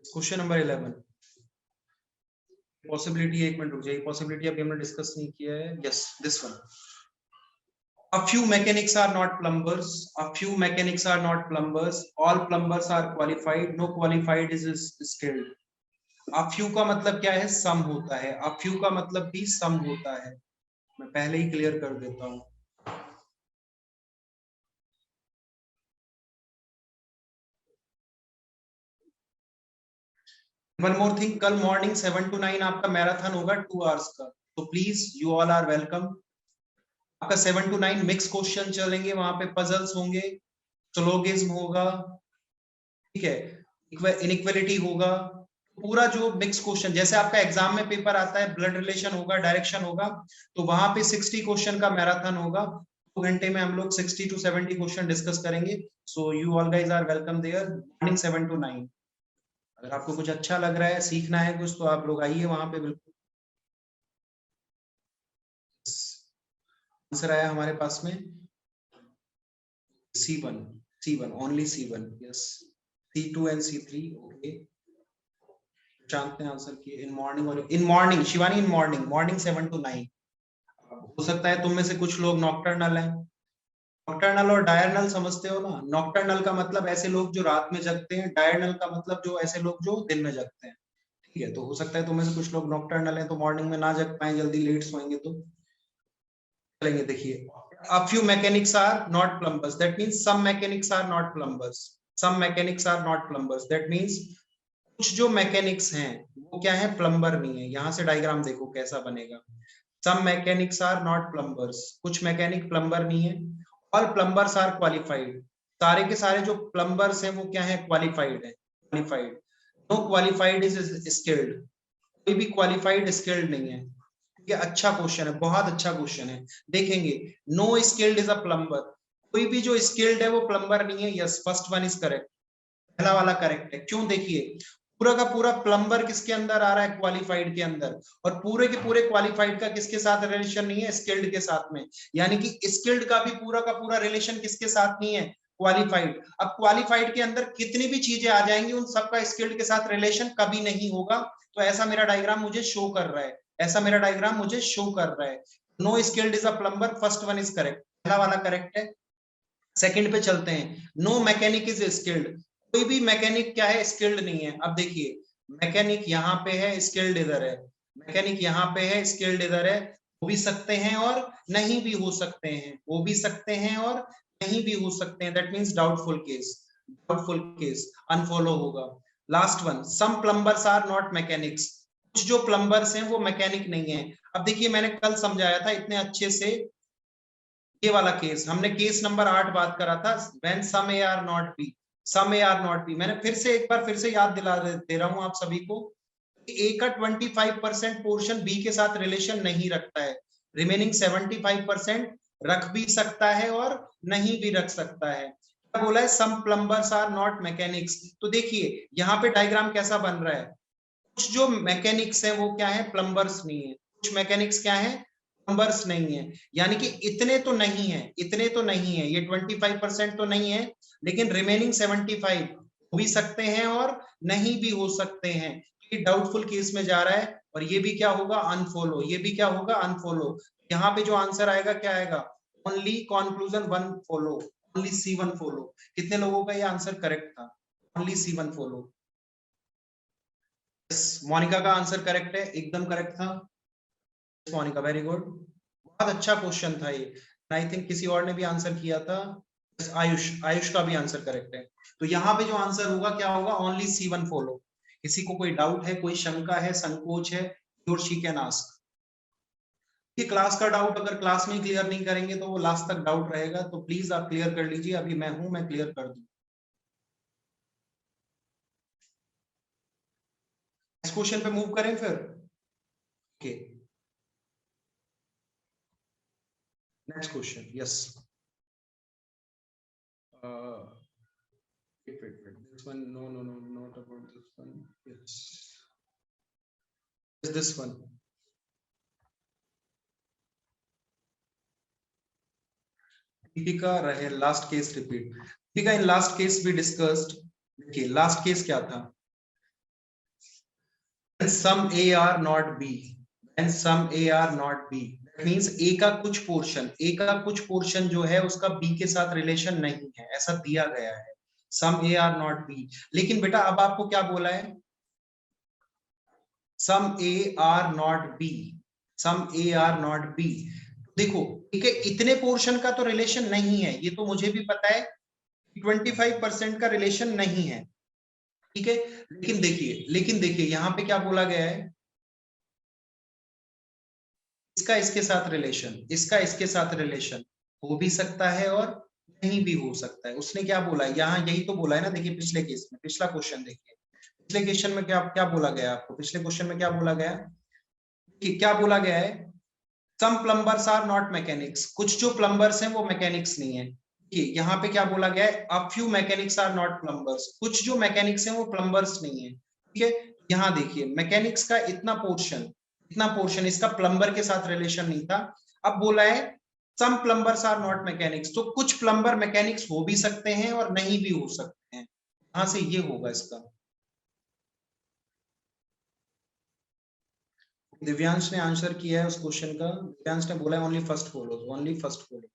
[SPEAKER 1] क्वेश्चन नंबर 11, पॉसिबिलिटी, एक मिनट रुक जाइए, पॉसिबिलिटी अभी हमने डिस्कस नहीं किया है। Yes this one, a few mechanics are not plumbers, a few mechanics are not plumbers, all plumbers are qualified, no qualified is skilled। a few का मतलब क्या है, सम होता है, a few का मतलब भी सम होता है, मैं पहले ही क्लियर कर देता हूं। वन मोर थिंग, कल मॉर्निंग 7 to 9 आपका मैराथन होगा 2 आवर्स का, तो please you all are welcome. आपका 7 to 9 मिक्स क्वेश्चन चलेंगे, वहां पे पजल्स होंगे, सोलोगिज्म होगा, ठीक है, इनइक्वालिटी होगा, पूरा जो मिक्स क्वेश्चन, जैसे आपका एग्जाम में पेपर आता है ब्लड रिलेशन होगा, डायरेक्शन होगा, तो वहां पे 60 क्वेश्चन का मैराथन होगा, 2 घंटे में हम लोग 60 to 70 क्वेश्चन डिस्कस करेंगे। So you all guys are welcome there, morning 7 to 9। अगर आपको कुछ अच्छा लग रहा है, सीखना है कुछ, तो आप लोग आइए वहां पे। बिल्कुल आंसर आया हमारे पास में C1, C1 only C1, yes C2 and C3 okay. जानते हैं आंसर किए इन मॉर्निंग, और in morning Shivani, in morning, morning 7 to 9। हो सकता है तुम में से कुछ लोग नॉकटर्नल हैं, नॉकटर्नल और डायरनल समझते हो ना? नॉकटर्नल का मतलब ऐसे लोग जो रात में जगते हैं, डायरनल का मतलब जो ऐसे लोग जो दिन में जगते हैं, ठीक है। तो हो सकता है तुम में से कुछ लोग नॉकटर्नल हैं, तो मॉर्निंग में ना जग पाए, जल्दी लेट सोएंगे, तो चलेंगे। देखिए a few mechanics are not plumbers, that means some mechanics are not plumbers, some mechanics are not plumbers, that means कुछ जो मैकेनिक्स हैं वो क्या है, प्लम्बर नहीं है। यहां से डायग्राम देखो कैसा बनेगा, some mechanics are not plumbers, कुछ मैकेनिक प्लम्बर नहीं है, all plumbers are qualified, सारे के सारे जो प्लम्बर्स हैं वो क्या है, क्वालिफाइड है, qualified, no qualified is skilled, कोई भी क्वालिफाइड स्किल्ड नहीं है। ये अच्छा क्वेश्चन है, बहुत अच्छा क्वेश्चन है, देखेंगे। No skilled is a plumber, कोई भी जो स्किल्ड है वो प्लम्बर नहीं है। Yes first one is correct, पहला वाला करेक्ट है। क्यों? देखिए पूरा का पूरा प्लम्बर किसके अंदर आ रहा है, क्वालिफाइड के अंदर, और पूरे के पूरे क्वालिफाइड का किसके साथ रिलेशन नहीं है, स्किल्ड के साथ में। यानी कि स्किल्ड का भी पूरा का पूरा रिलेशन किसके साथ नहीं है, क्वालिफाइड। अब क्वालिफाइड के अंदर कितनी भी चीजें आ जाएंगी, उन सबका स्किल्ड के साथ रिलेशन कभी नहीं होगा। तो ऐसा मेरा डायग्राम मुझे शो कर रहा है, ऐसा मेरा डायग्राम मुझे शो कर रहा है। No skilled is a plumber, first one is correct, पहला वाला करेक्ट है। सेकंड पे चलते हैं, नो मैकेनिक इज स्किल्ड, कोई भी मैकेनिक क्या है, स्किल्ड नहीं है। अब देखिए मैकेनिक यहाँ पे है, स्किल्ड इधर है, मैकेनिक यहाँ पे है, स्किल्ड इधर है। हो भी सकते हैं और नहीं भी हो सकते हैं, हो भी सकते हैं और नहीं भी हो सकते हैं, that means doubtful case, doubtful case unfollow होगा। Last one, some plumbers are not mechanics, कुछ जो प्लम्बर्स हैं वो मैकेनिक नहीं है। अब देखिए मैंने कल समझाया था इतने अच्छे से, ये वाला केस हमने केस नंबर 8 बात करा था, when some A are not B, some A are not B. मैंने फिर से एक बार फिर से याद दिला दे रहा हूं आप सभी को, ए का 25% पोर्शन बी के साथ रिलेशन नहीं रखता है, रिमेनिंग 75% रख भी सकता है और नहीं भी रख सकता है। क्या बोला है, सम प्लम्बर्स आर नॉट मैकेनिक्स। तो देखिए यहाँ पे डायग्राम कैसा बन रहा है, कुछ जो मैकेनिक्स है वो क्या है, प्लम्बर्स नहीं है, कुछ मैकेनिक्स क्या है, प्लम्बर्स नहीं है। यानी कि इतने तो नहीं है, इतने तो नहीं है, ये 25% तो नहीं है, लेकिन रिमेनिंग 75 हो भी सकते हैं और नहीं भी हो सकते हैं। ये डाउटफुल केस में जा रहा है, और ये भी क्या होगा, अनफॉलो, ये भी क्या होगा, अनफॉलो। यहाँ पे जो आंसर आएगा क्या आएगा, only conclusion 1 follow, only C1 follow. कितने लोगों का ये आंसर करेक्ट था, ओनली C1 फॉलो। मोनिका का आंसर करेक्ट है, एकदम करेक्ट था मोनिका, वेरी गुड, बहुत अच्छा क्वेश्चन था ये। आई थिंक किसी और ने भी आंसर किया था, आयुष, आयुष का भी आंसर करेक्ट है। तो यहाँ पे जो आंसर होगा क्या होगा, ओनली C1 फॉलो। किसी को कोई डाउट है, कोई शंका है, संकोच है, योर शी कैन आस्क। ये क्लास का डाउट अगर क्लास में क्लियर नहीं करेंगे तो वो लास्ट तक डाउट रहेगा, तो प्लीज आप क्लियर कर लीजिए, अभी मैं हूं, मैं क्लियर कर दूं। नेक्स्ट क्वेश्चन पे मूव करें फिर, okay next question, yes wait, this one, no, not about this one, yes, this one. Deepika रहे, last case repeat. Deepika, in last case we discussed, देखिए लास्ट केस क्या था, when sum A are not B, when sum A are not B, that means A का कुछ portion, A का कुछ portion जो है उसका B के साथ रिलेशन नहीं है, ऐसा दिया गया है, सम A are not B। लेकिन बेटा अब आपको क्या बोला है, सम A are not B, some A are not B। देखो ठीक है, इतने पोर्शन का तो रिलेशन नहीं है, ये तो मुझे भी पता है, 25% का रिलेशन नहीं है, ठीक है। लेकिन देखिए यहाँ पे क्या बोला गया है, इसका इसके साथ रिलेशन, इसका इसके साथ रिलेशन हो भी सकता है और नहीं भी हो सकता है। उसने क्या बोला है यहाँ, यही तो बोला है ना, देखिए पिछले केस में, पिछला क्वेश्चन देखिए, पिछले क्वेश्चन में क्या क्या बोला गया आपको, पिछले क्वेश्चन में क्या बोला गया कि क्या बोला गया है, सम प्लम्बर्स आर नॉट मैकेनिक्स, कुछ जो प्लम्बर्स हैं वो मैकेनिक्स नहीं है। यहाँ पे क्या बोला गया है, a few mechanics are not plumbers, कुछ जो मैकेनिक्स हैं वो प्लम्बर्स नहीं है, ठीक है। यहाँ देखिए मैकेनिक्स का इतना पोर्शन इसका प्लम्बर के साथ रिलेशन नहीं था। अब बोला है सम प्लम्बर्स आर नॉट मैकेनिक्स, तो कुछ प्लम्बर मैकेनिक्स हो भी सकते हैं और नहीं भी हो सकते हैं, यहां से ये होगा इसका। दिव्यांश ने आंसर किया है उस क्वेश्चन का, दिव्यांश ने बोला है only first follow, only first follow,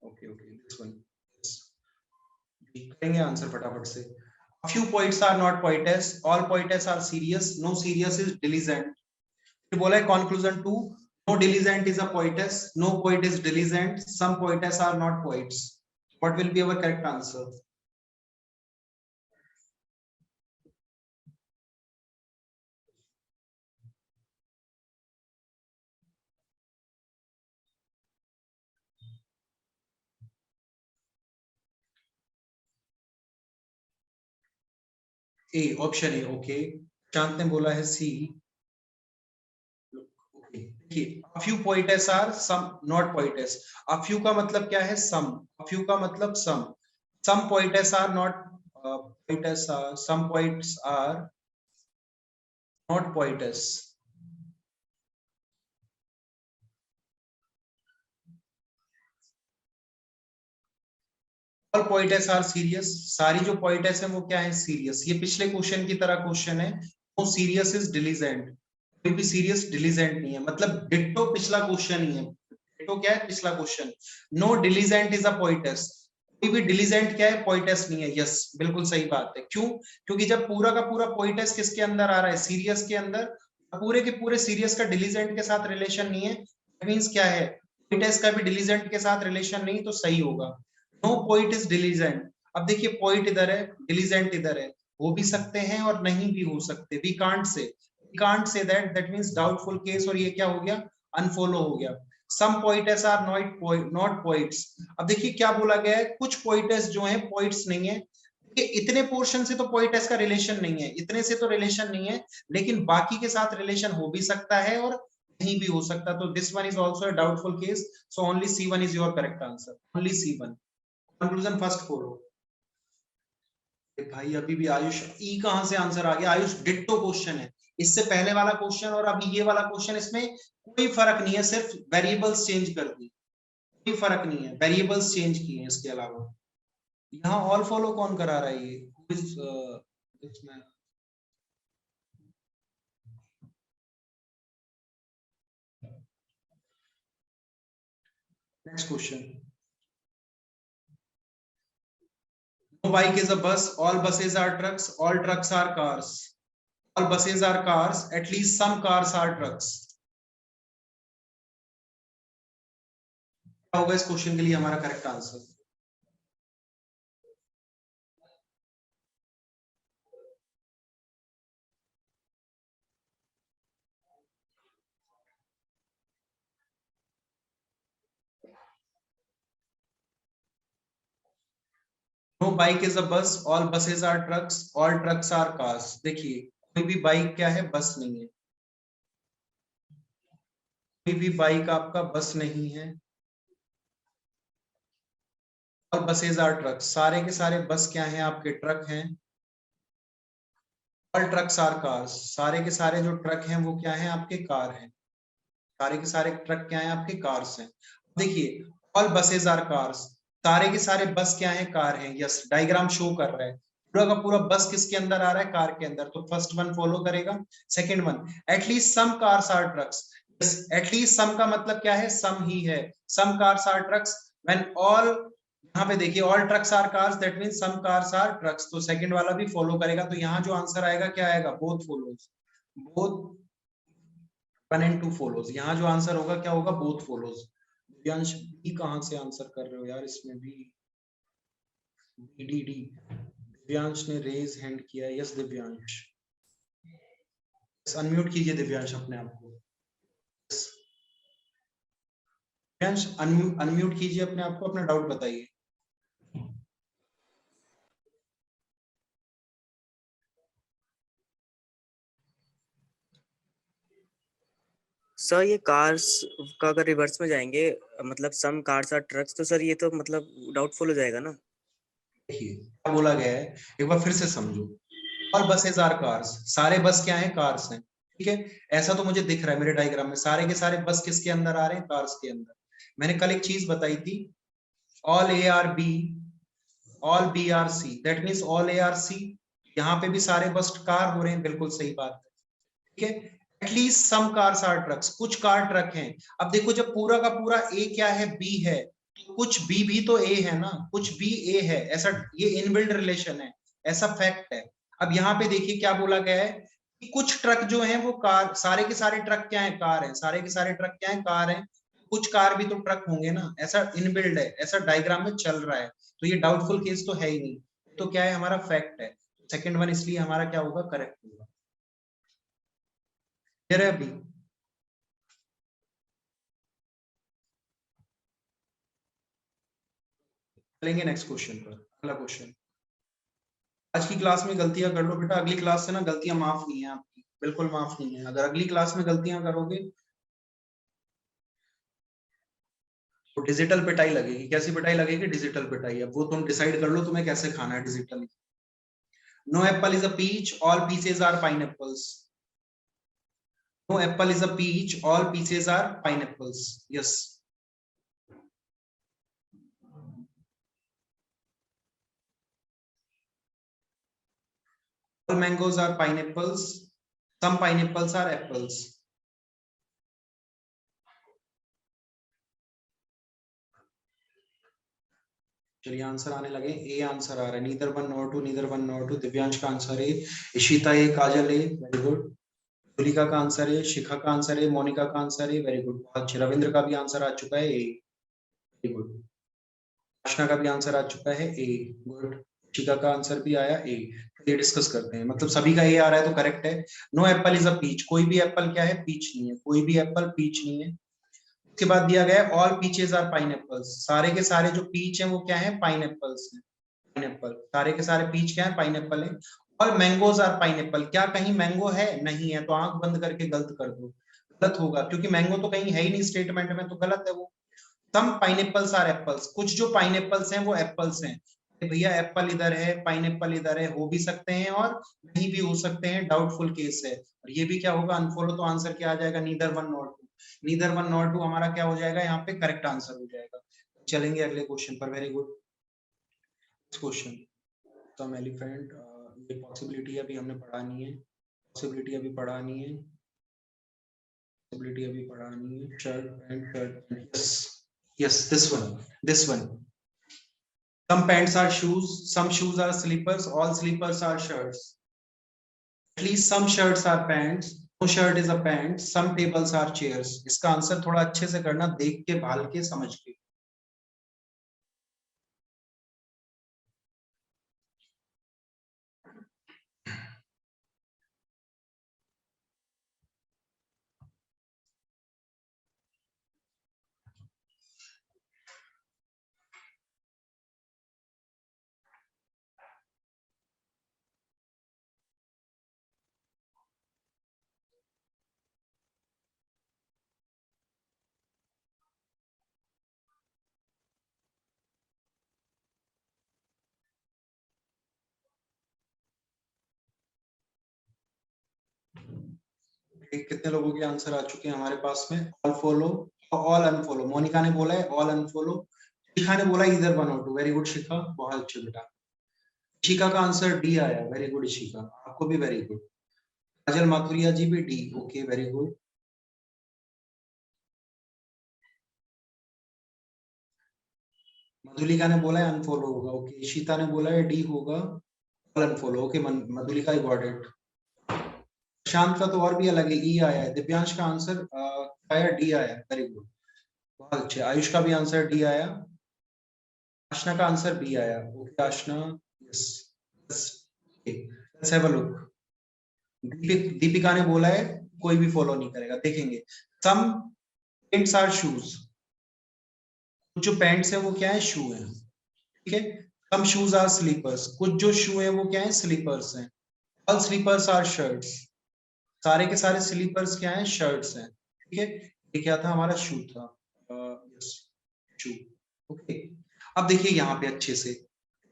[SPEAKER 1] okay this one करेंगे आंसर फटाफट से। few poets are not poetess, all poetess are serious, no serious is diligent। फिर बोला है conclusion 2, no diligent is a poetess, no poet is diligent, some poetess are not poets। what will be our correct answer? A, option A, okay. शांत ने बोला है सी, a few poetess are, some not poetess। a few का मतलब क्या है, some, a few का मतलब some poetess are not some poets are not poetess. All poetess are serious. सारी जो poetess है वो क्या है? Serious. ये पिछले क्वेश्चन की तरह क्वेश्चन है. No serious is diligent. कोई भी serious diligent नहीं है. मतलब डिट्टो पिछला क्वेश्चन ही है. डिट्टो क्या है? पिछला question. No diligent is a poetess. कोई भी diligent क्या है? poetess नहीं है. Yes, बिल्कुल सही बात है. क्यों? क्योंकि जब पूरा का पूरा poetess किसके अंदर आ रहा है? serious के अंदर. पूरे के पूरे serious का diligent के साथ रिलेशन नहीं है. That means क्या है? poetess का भी diligent के साथ रिलेशन नहीं, तो सही होगा. No poet is diligent. अब देखिए पोइट इधर है, डिलीजेंट इधर है. हो भी सकते हैं और नहीं भी हो सकते. We can't say that means doubtful case. और ये क्या हो गया? अनफॉलो हो गया. Some poetess are not poets. अब देखिए क्या बोला गया है, कुछ पोइटेस जो हैं पोइट्स नहीं है. इतने पोर्शन से तो पोइटेस का रिलेशन नहीं है, इतने से तो रिलेशन नहीं है, लेकिन बाकी के साथ रिलेशन हो भी सकता है और नहीं भी हो सकता. तो this one is also a doubtful case. So only C1 is your correct answer. Only C1. Conclusion first follow. भाई अभी भी आयुष ई कहां से आंसर आ गया? आयुष डिट्टो क्वेश्चन है. इससे पहले वाला क्वेश्चन और अभी ये वाला क्वेश्चन, इसमें कोई फर्क नहीं है, सिर्फ वेरिएबल्स चेंज कर दी. कोई फर्क नहीं है, वेरिएबल्स चेंज किए हैं इसके अलावा. यहाँ ऑल फॉलो कौन करा रहा है? ये next question. No bike is a bus. All buses are trucks. All trucks are cars. All buses are cars. At least some cars are trucks. क्या होगा इस क्वेश्चन के लिए हमारा correct answer? No bike is a bus. All buses are trucks. All trucks are cars. देखिए कोई भी bike क्या है? बस नहीं है. कोई भी बाइक आपका बस नहीं है. All buses are trucks. सारे के सारे बस क्या हैं? आपके ट्रक हैं. All trucks are cars. सारे के सारे जो ट्रक हैं वो क्या हैं? आपके कार हैं. सारे के सारे ट्रक क्या हैं? आपके कार्स हैं. देखिए ऑल बसेज आर कार्स. सारे के सारे बस क्या हैं? कार हैं. यस, डायग्राम शो कर रहा है पूरा का पूरा बस किसके अंदर आ रहा है? कार के अंदर. तो फर्स्ट वन फॉलो करेगा. Second one, at least some cars are trucks. Yes, at least some का मतलब क्या है? सम ही है. Some cars are trucks. When all, यहाँ पे देखिए all trucks are cars, that means some cars are trucks. तो सेकंड वाला भी फॉलो करेगा. तो यहाँ जो आंसर आएगा क्या आएगा? Both follows. Both 1 and 2 follows. यहाँ जो आंसर होगा क्या होगा? Both follows. दिव्यांश बी कहां से आंसर कर रहे हो यार? इसमें भी डी. दिव्यांश ने रेज हैंड किया है. यस दिव्यांश, अनम्यूट कीजिए दिव्यांश अपने आप को. दिव्यांश अनम्यूट कीजिए अपने आप को, अपना डाउट बताइए.
[SPEAKER 3] सर ये कार्स का अगर रिवर्स में जाएंगे, मतलब सम कार्स आर ट्रक्स, तो सर ये तो मतलब डाउटफुल हो जाएगा ना.
[SPEAKER 1] देखिए क्या बोला गया है, एक बार फिर से समझो. All buses are cars. सारे बस क्या है? कार्स हैं. ठीक है, ऐसा तो मुझे दिख रहा है मेरे डायग्राम में. सारे के सारे बस किसके अंदर आ रहे हैं? कार्स के अंदर. मैंने कल एक चीज बताई थी, all A are B, all B are C, that means all A are C. यहाँ पे भी सारे बस कार हो रहे हैं. बिल्कुल सही बात है. ठीक है, at least some cars are trucks. कुछ कार ट्रक हैं. अब देखो जब पूरा का पूरा ए क्या है? बी है. तो कुछ बी भी तो ए है ना. कुछ बी ए है. ऐसा ये इनबिल्ड रिलेशन है, ऐसा फैक्ट है. अब यहाँ पे देखिए क्या बोला गया है कि कुछ ट्रक जो हैं वो कार, सारे के सारे ट्रक क्या है? कार हैं. सारे के सारे ट्रक क्या है? कार हैं. कुछ कार भी तो ट्रक होंगे ना. ऐसा इनबिल्ड है, ऐसा डायग्राम में चल रहा है. तो ये डाउटफुल केस तो है ही नहीं. तो क्या है? हमारा फैक्ट है. सेकंड वन इसलिए हमारा क्या होगा? करेक्ट होगा. अभी चलेंगे नेक्स्ट क्वेश्चन पर. अगला क्वेश्चन. आज की क्लास में गलतियां कर लो बेटा. अगली क्लास से ना गलतियां माफ नहीं है आपकी, बिल्कुल माफ नहीं है. अगर अगली क्लास में गलतियां करोगे तो डिजिटल पिटाई लगेगी. कैसी पिटाई लगेगी? डिजिटल पिटाई. अब वो तुम डिसाइड कर लो तुम्हें कैसे खाना है digital. No apple is a peach, all peaches are pineapples. No apple is a peach, all peaches are pineapples. Yes. All mangoes are pineapples, some pineapples are apples. चलिए आंसर आने लगे। ए आंसर आ रहा है, neither one nor two, neither one nor two. Divyansh का answer है, Ishita A, Kajal A, very good. Tulika का answer है, शिखा का आंसर है, मोनिका का आंसर है, वेरी गुड। अच्छा, रविंद्र का भी आंसर आ चुका है, ए, वेरी गुड। आशना का भी आंसर आ चुका है, ए, गुड। शिखा का आंसर भी आया, ए। ये डिस्कस करते हैं, मतलब सभी का ए आ रहा है तो करेक्ट है। No apple is a peach, कोई भी एप्पल क्या है, पीच नहीं है, कोई भी एप्पल पीच नहीं है। उसके बाद दिया गया है ऑल पीचेस आर पाइनएप्पल्स, सारे के सारे जो पीच है वो क्या है, पाइनएप्पल्स है। पाइनएप्पल, सारे के सारे पीच क्या है, पाइनएप्पल है। और मैंगोज आर पाइनएप्पल, क्या कहीं मैंगो है, नहीं है, तो आंख बंद करके गलत कर दो, गलत होगा, क्योंकि मैंगो तो कहीं है ही नहीं स्टेटमेंट में, तो गलत है वो। सम पाइनएप्पल्स आर एप्पल्स, कुछ जो पाइनएप्पल्स हैं वो एप्पल्स हैं। भैया एप्पल इधर है, पाइनएप्पल इधर है, हो भी सकते हैं और नहीं भी हो सकते हैं, डाउटफुल केस है। और ये भी क्या होगा, अनफॉलो, तो आंसर क्या आ जाएगा, neither one not two. Neither one not two हमारा क्या हो जाएगा, यहाँ पे करेक्ट आंसर हो जाएगा। चलेंगे अगले क्वेश्चन पर, वेरी गुड क्वेश्चन। सम एलिफेंट, ये पॉसिबिलिटी अभी हमने पढ़ा नहीं है, पॉसिबिलिटी अभी पढ़ा नहीं है, पॉसिबिलिटी अभी पढ़ा नहीं है। Shirt pant, shirt pant, yes yes, this one. Some pants are shoes, some shoes are slippers, all slippers are shirts. At least some shirts are pants, no shirt is a pant, some tables are chairs. इसका answer थोड़ा अच्छे से करना, देख के, भाल के, समझ के। कितने लोगों के आंसर आ चुके हैं हमारे पास में, all follow, all unfollow. Monika ने बोला है ऑल अनफॉलो, शिखा ने बोला इधर one or to, very good शिखा, बहुत अच्छे बेटा। शिखा का आंसर डी आया, वेरी गुड शिखा, आपको भी वेरी गुड। काजल माथुरिया जी भी D, okay very good. Madhulika ने बोला है अनफॉलो होगा, ओके। ईशिता ने बोला है डी होगा, all unfollow, okay. Madhulika I got it. Prashant का तो और भी अलग है, ई आया है। दिव्यांश का आंसर आया, डी आया, वेरी गुड, बहुत अच्छे। आयुष का भी आंसर डी आया। आशना का आंसर बी आया, okay Aashna, yes, let's have a look. Deepika ने बोला है कोई भी फॉलो नहीं करेगा, देखेंगे। सम पैंट्स आर शूज, कुछ जो पैंट्स है वो क्या है, शू है, ठीक है। सम शूज आर स्लीपर्स, कुछ जो शू है वो क्या है, स्लीपर्स हैं। ऑल स्लीपर्स आर शर्ट्स, सारे के सारे स्लीपर्स क्या है, शर्ट्स हैं, ठीक है। ये क्या था, हमारा शू था, यस शू, ओके। अब देखिए यहाँ पे अच्छे से,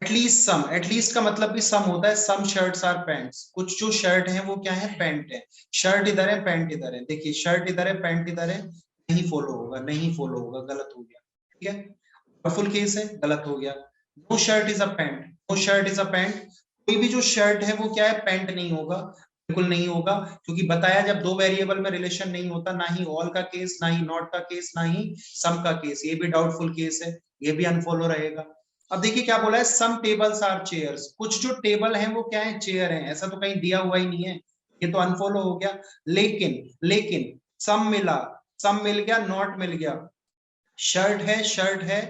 [SPEAKER 1] एटलीस्ट सम, एटलीस्ट का मतलब भी सम होता है। सम शर्ट्स आर पैंट्स, कुछ जो शर्ट है वो क्या है, पैंट है। शर्ट इधर है, पैंट इधर है, देखिए शर्ट इधर है, पैंट इधर है, नहीं फॉलो होगा, नहीं फॉलो होगा, गलत हो गया, ठीक है। फुल केस है, गलत हो गया। No shirt is a pant, no shirt is a pant, कोई भी जो शर्ट है वो क्या है, पैंट नहीं होगा, बिल्कुल नहीं होगा, क्योंकि बताया जब दो वेरिएबल में रिलेशन नहीं होता, ना ही ऑल का केस, ना ही नॉट का केस, ना ही सम का केस, ये भी डाउटफुल केस है, ये भी अनफॉलो रहेगा। अब देखिए क्या बोला है, सम टेबल्स आर चेयर्स, कुछ जो टेबल है वो क्या है, चेयर है, ऐसा तो कहीं दिया हुआ ही नहीं है, ये तो अनफॉलो हो गया। लेकिन लेकिन सम मिला, सम मिल गया, नॉट मिल गया। शर्ट है, शर्ट है,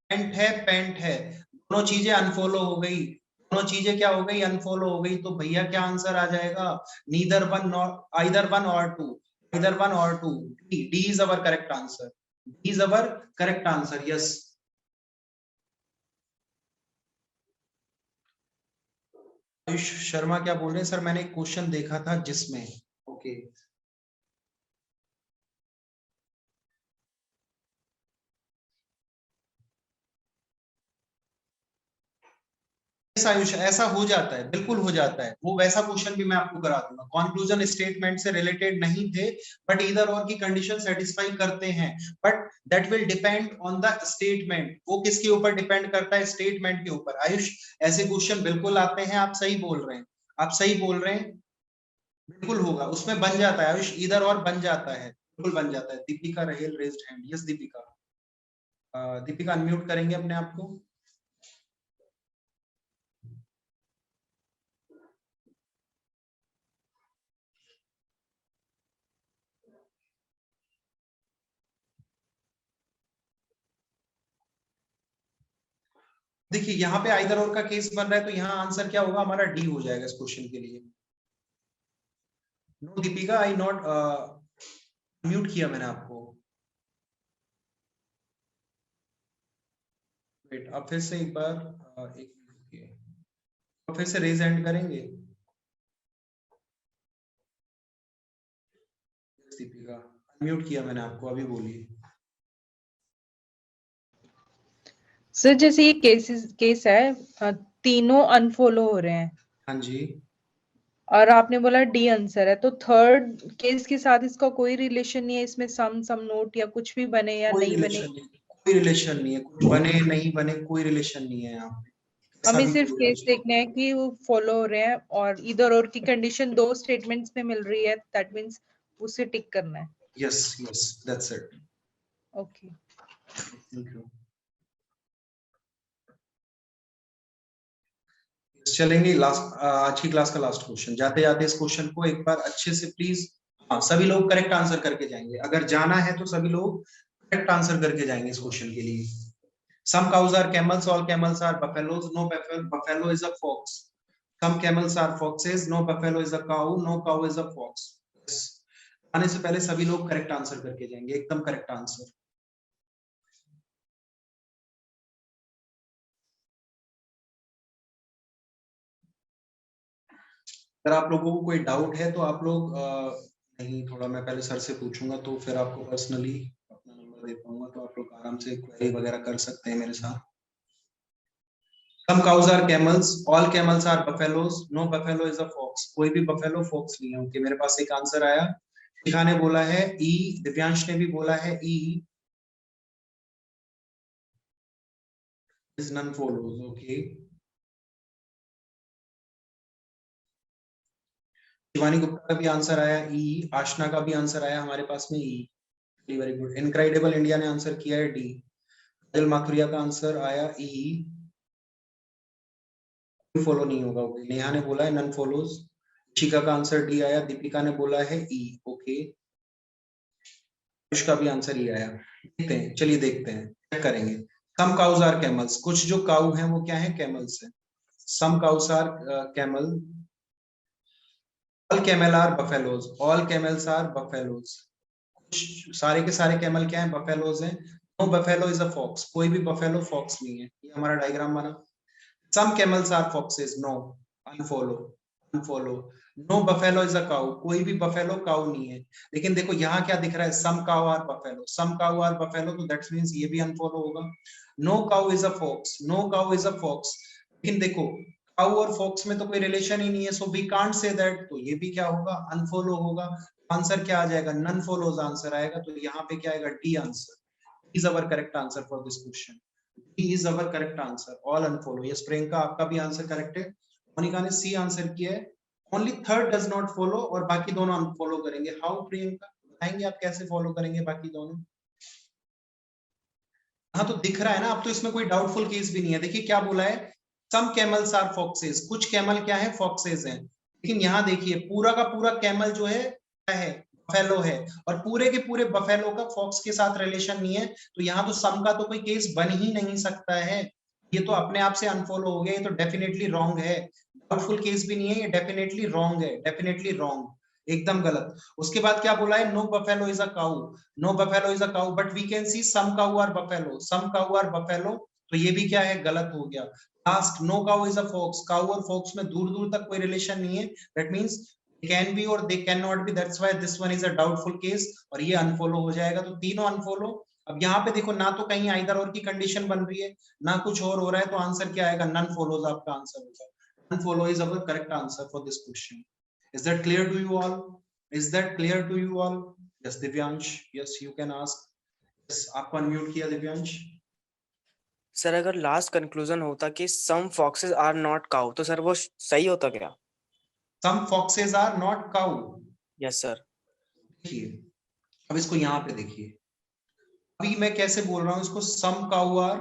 [SPEAKER 1] पैंट है, पैंट है, दोनों चीजें अनफॉलो हो गई, दोनों चीजें क्या हो गई, अनफॉलो हो गई। तो भैया क्या आंसर आ जाएगा, neither one not, either one or two, either one or two, D is our correct answer, D is our correct answer, yes. Ayush Sharma क्या बोल रहे हैं, सर मैंने एक क्वेश्चन देखा था जिसमें, ओके Yes, आयुष, ऐसा हो जाता है, बिल्कुल हो जाता है। वो वैसा क्वेश्चन भी मैं आपको करा दूंगा। कंक्लूजन स्टेटमेंट से रिलेटेड नहीं थे, बट इधर और की कंडीशन सेटिस्फाई करते हैं, but that will depend on the statement. वो किसके ऊपर डिपेंड करता है? स्टेटमेंट के ऊपर। आयुष, ऐसे क्वेश्चन बिल्कुल आते हैं, आप सही बोल रहे हैं, आप सही बोल रहे हैं, बिल्कुल होगा, उसमें बन जाता है आयुष, इधर और बन जाता है, बिल्कुल बन जाता है। दीपिका रहेल raised hand. Yes Deepika, Deepika unmute करेंगे अपने आप को। देखिए यहाँ पे आइदर और का केस बन रहा है, तो यहाँ आंसर क्या होगा हमारा? डी हो जाएगा इस क्वेश्चन के लिए। No Deepika, I not mute किया मैंने आपको। वेट, अब फिर से एक बार एक मिनट, अब फिर से रेज हैंड करेंगे। दीपिका म्यूट किया मैंने आपको, अभी बोलिए।
[SPEAKER 5] सर जैसे ये केस है, तीनों अनफॉलो हो रहे हैं।
[SPEAKER 1] हाँ जी।
[SPEAKER 5] और आपने बोला डी आंसर है, तो थर्ड केस के साथ इसका कोई रिलेशन नहीं है? इसमें सम नोट या कुछ भी बने या नहीं बने?
[SPEAKER 1] कोई रिलेशन नहीं है, कुछ बने नहीं बने, कोई रिलेशन नहीं है यहाँ पे।
[SPEAKER 5] हमें सिर्फ केस देखना है कि वो फॉलो हो रहे हैं, और इधर और की कंडीशन दो स्टेटमेंट्स में मिल रही है, दैट मींस उसे टिक करना है।
[SPEAKER 1] Yes yes, that's it.
[SPEAKER 5] Okay,
[SPEAKER 1] thank you. चलेंगे लास्ट, आज की क्लास का लास्ट क्वेश्चन। जाते जाते इस क्वेश्चन को एक बार अच्छे से प्लीज, हाँ सभी लोग करेक्ट आंसर करके जाएंगे। अगर जाना है तो सभी लोग करेक्ट आंसर करके जाएंगे इस क्वेश्चन के लिए। Some cows are camels, all camels are buffaloes, no buffalo is a fox. Some camels are foxes, no buffalo is a cow, no cow is a fox. आने से पहले सभी लोग करेक्ट आंसर करके जाएंगे, एकदम करेक्ट आंसर। अगर आप लोगों को कोई डाउट है तो आप लोग नहीं, थोड़ा मैं पहले सर से पूछूंगा, तो फिर आपको पर्सनली अपना नंबर दे पाऊंगा, तो आप लोग आराम से क्वेरी वगैरह कर सकते हैं मेरे साथ। Some cows are camels, all camels are buffaloes, no buffalo is a fox. कोई भी buffalo fox नहीं है। ओके, मेरे पास एक आंसर आया। शिखा ने बोला है ई, दिव्यांश ने भी बोला है ई, is none follows. Okay, Shivani Gupta का भी आंसर आया ई, आशना का भी आंसर आया हमारे पास में E. Very good. Incredible India ने आंसर किया है डी। दिल माथुरिया का आंसर आया ई, फॉलो नहीं होगा। ओके, नेहा ने बोला है नन फॉलोज। शिखा का आंसर डी आया, दीपिका ने बोला है ई। ओके, का भी आंसर ही आया। देखते हैं, चलिए देखते हैं, चेक करेंगे। सम काउस आर कैमल्स, कुछ जो काउ हैं वो क्या है? कैमल्स है। Some cows are camel, all camel are buffaloes, all camels are buffaloes. कुछ सारे के सारे कैमल क्या है? बफेलोज हैं। No buffalo is a fox, कोई भी बफेलो फॉक्स नहीं है। ये हमारा डायग्राम बना। Some camels are foxes, no, unfollow, unfollow. No buffalo is a cow, कोई भी बफेलो काउ नहीं है। लेकिन देखो यहाँ क्या दिख रहा है? Some cow are buffalo, some cow are buffalo, तो दैट मींस ये भी अनफॉलो होगा। No cow is a fox, no cow is a fox. लेकिन देखो काउ और फॉक्स में तो कोई रिलेशन ही नहीं है, so we can't say that, तो ये भी क्या होगा? अनफॉलो होगा। आंसर क्या आ जाएगा? नन फॉलोज आंसर आएगा। तो यहाँ पे क्या आएगा? D answer is our correct answer for this question. D is our correct answer, all unfollow. Yes Priyanka, आपका भी आंसर करेक्ट है। मोनिका ने सी आंसर किया है। Only third does not follow, और बाकी दोनों अनफॉलो करेंगे। हाउ प्रियंका, बताएंगे आप कैसे फॉलो करेंगे बाकी दोनों? हाँ, तो दिख रहा है ना, अब तो इसमें कोई डाउटफुल केस भी नहीं है। देखिए क्या बोला है, सम कैमल्स आर फॉक्सेस, कुछ कैमल क्या है? फॉक्सेस हैं। लेकिन यहाँ देखिए पूरा का पूरा कैमल जो है क्या है? बफेलो है, और पूरे के पूरे बफेलो का फॉक्स के साथ रिलेशन नहीं है। तो यहाँ तो सम का तो कोई केस बन ही नहीं सकता है। ये तो अपने आप से अनफॉलो हो गया, ये तो डेफिनेटली रॉन्ग है। डाउटफुल केस भी नहीं है, ये डेफिनेटली रॉन्ग है, डेफिनेटली रॉन्ग, एकदम गलत। उसके बाद क्या बोला है? No buffalo is a cow, no buffalo is a cow, but we can see some cow are buffalo, some cow are buffalo, तो ये भी क्या है? गलत हो गया। Last, no cow is a fox, cow और फॉक्स में दूर दूर तक कोई रिलेशन नहीं है। दैट मींस कैन बी और they can not B, that's why this one is a doubtful case, और ये अनफॉलो हो जाएगा। तो तीनों अनफॉलो, अब यहाँ पे देखो ना तो कहीं आइदर और की कंडीशन बन रही है ना कुछ और हो रहा है, तो आंसर क्या आएगा? नन फॉलोज आपका आंसर होगा। None follow is our correct answer for this question. Is that clear to you all? Is that clear to you all? Yes Divyansh, yes you can ask. Yes, आपको unmute किया Divyansh.
[SPEAKER 3] Sir अगर last conclusion होता कि some foxes are not cow, तो sir वो सही होता क्या?
[SPEAKER 1] Some foxes are not cow.
[SPEAKER 3] Yes sir.
[SPEAKER 1] देखिए अब इसको यहाँ पे देखिए, अभी मैं कैसे बोल रहा हूँ इसको, some cow are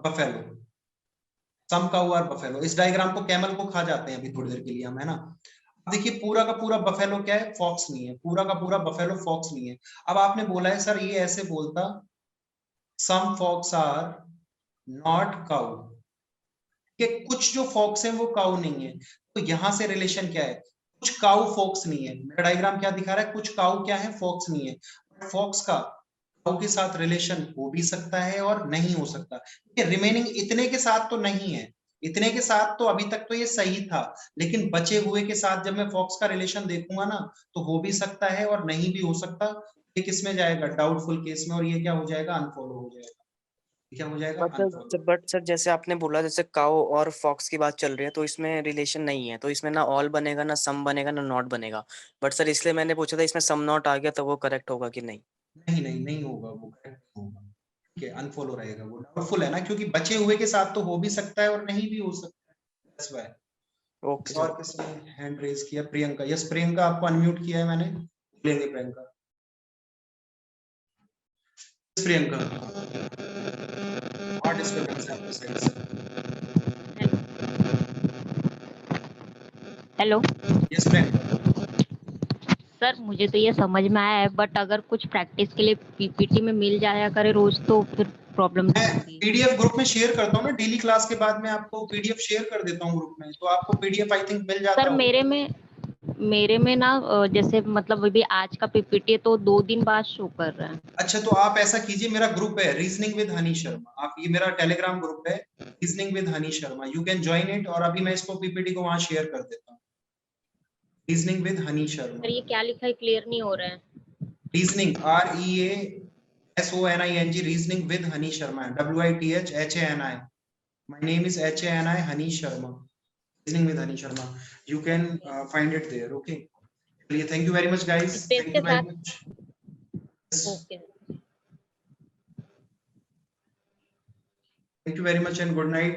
[SPEAKER 1] buffalo, some cow are buffalo. इस डायग्राम को कैमल को खा जाते हैं अभी थोड़ी देर के लिए हम, है ना। अब देखिए पूरा का पूरा बफेलो क्या है? फॉक्स नहीं है, पूरा का पूरा बफेलो फॉक्स नहीं है। अब आपने बोला है सर ये ऐसे बोलता सम फॉक्स आर नॉट काउ, कि कुछ जो फॉक्स है वो काउ नहीं है, तो यहां से रिलेशन क्या है? कुछ काउ फॉक्स नहीं है। मेरा डायग्राम क्या दिखा रहा है? कुछ काउ क्या है? फॉक्स नहीं है। फॉक्स का काउ के साथ रिलेशन हो भी सकता है और नहीं हो सकता। रिमेनिंग इतने के साथ तो नहीं है, इतने के साथ तो अभी तक तो ये सही था, लेकिन बचे हुए के साथ जब मैं फॉक्स का रिलेशन देखूंगा ना, तो हो भी सकता है और नहीं भी हो सकता। ये किस में जाएगा? डाउटफुल केस में। और ये क्या हो जाएगा? अनफॉलो हो जाएगा। क्या हो जाएगा? अनफॉलो।
[SPEAKER 3] बट सर जैसे आपने बोला जैसे काउ और फॉक्स की बात चल रही है, तो इसमें रिलेशन नहीं है, तो इसमें ना ऑल बनेगा, ना सम बनेगा, ना नॉट बनेगा। बट सर इसलिए मैंने पूछा था इसमें सम नॉट आ गया तो वो करेक्ट होगा कि नहीं?
[SPEAKER 1] नहीं नहीं नहीं होगा, वो करेक्ट होगा। ठीक है, अनफॉलो रहेगा, वो डाउटफुल है ना, क्योंकि बचे हुए के साथ तो हो भी सकता है और नहीं भी हो सकता है। That's why.
[SPEAKER 3] ओके
[SPEAKER 1] और
[SPEAKER 3] सर।
[SPEAKER 1] किसने हैंड रेज किया? प्रियंका। यस प्रियंका, आपको अनम्यूट किया है मैंने, लेंगे Priyanka. Yes, Priyanka, what disturbance है आपके साइड से?
[SPEAKER 4] Hello
[SPEAKER 1] yes Priyanka.
[SPEAKER 4] सर, मुझे तो ये समझ में आया है, बट अगर कुछ प्रैक्टिस के लिए पीपीटी में मिल जाया करे रोज तो फिर प्रॉब्लम
[SPEAKER 1] मैं
[SPEAKER 4] नहीं होगी।
[SPEAKER 1] पीडीएफ ग्रुप में शेयर करता हूँ ना, डेली क्लास के बाद में आपको पीडीएफ शेयर कर देता हूँ ग्रुप में, तो आपको पीडीएफ आई थिंक मिल जाता
[SPEAKER 4] सर
[SPEAKER 1] होगा।
[SPEAKER 4] मेरे में ना जैसे मतलब अभी आज का पीपीटी तो 2 दिन बाद शो कर रहा है।
[SPEAKER 1] अच्छा तो आप ऐसा कीजिए, मेरा ग्रुप है रीजनिंग विद हनी शर्मा, आप ये मेरा टेलीग्राम ग्रुप है reasoning with Hani Sharma, you can join it. और अभी मैं इसको पीपीटी को वहां शेयर कर देता हूँ, reasoning with Hani Sharma.
[SPEAKER 4] Sir ये क्या लिखा है, क्लियर नहीं हो रहा है।
[SPEAKER 1] Reasoning REASONING, reasoning with Hani Sharma, WITHHANI। My name is HANI, Hani Sharma, reasoning with Hani Sharma. You can find it there. Okay, चलिए, thank you very much guys,
[SPEAKER 4] space
[SPEAKER 1] thank
[SPEAKER 4] के
[SPEAKER 1] यू वेरी
[SPEAKER 4] साथ।
[SPEAKER 1] Much.
[SPEAKER 4] Okay.
[SPEAKER 1] Thank you very much and good night.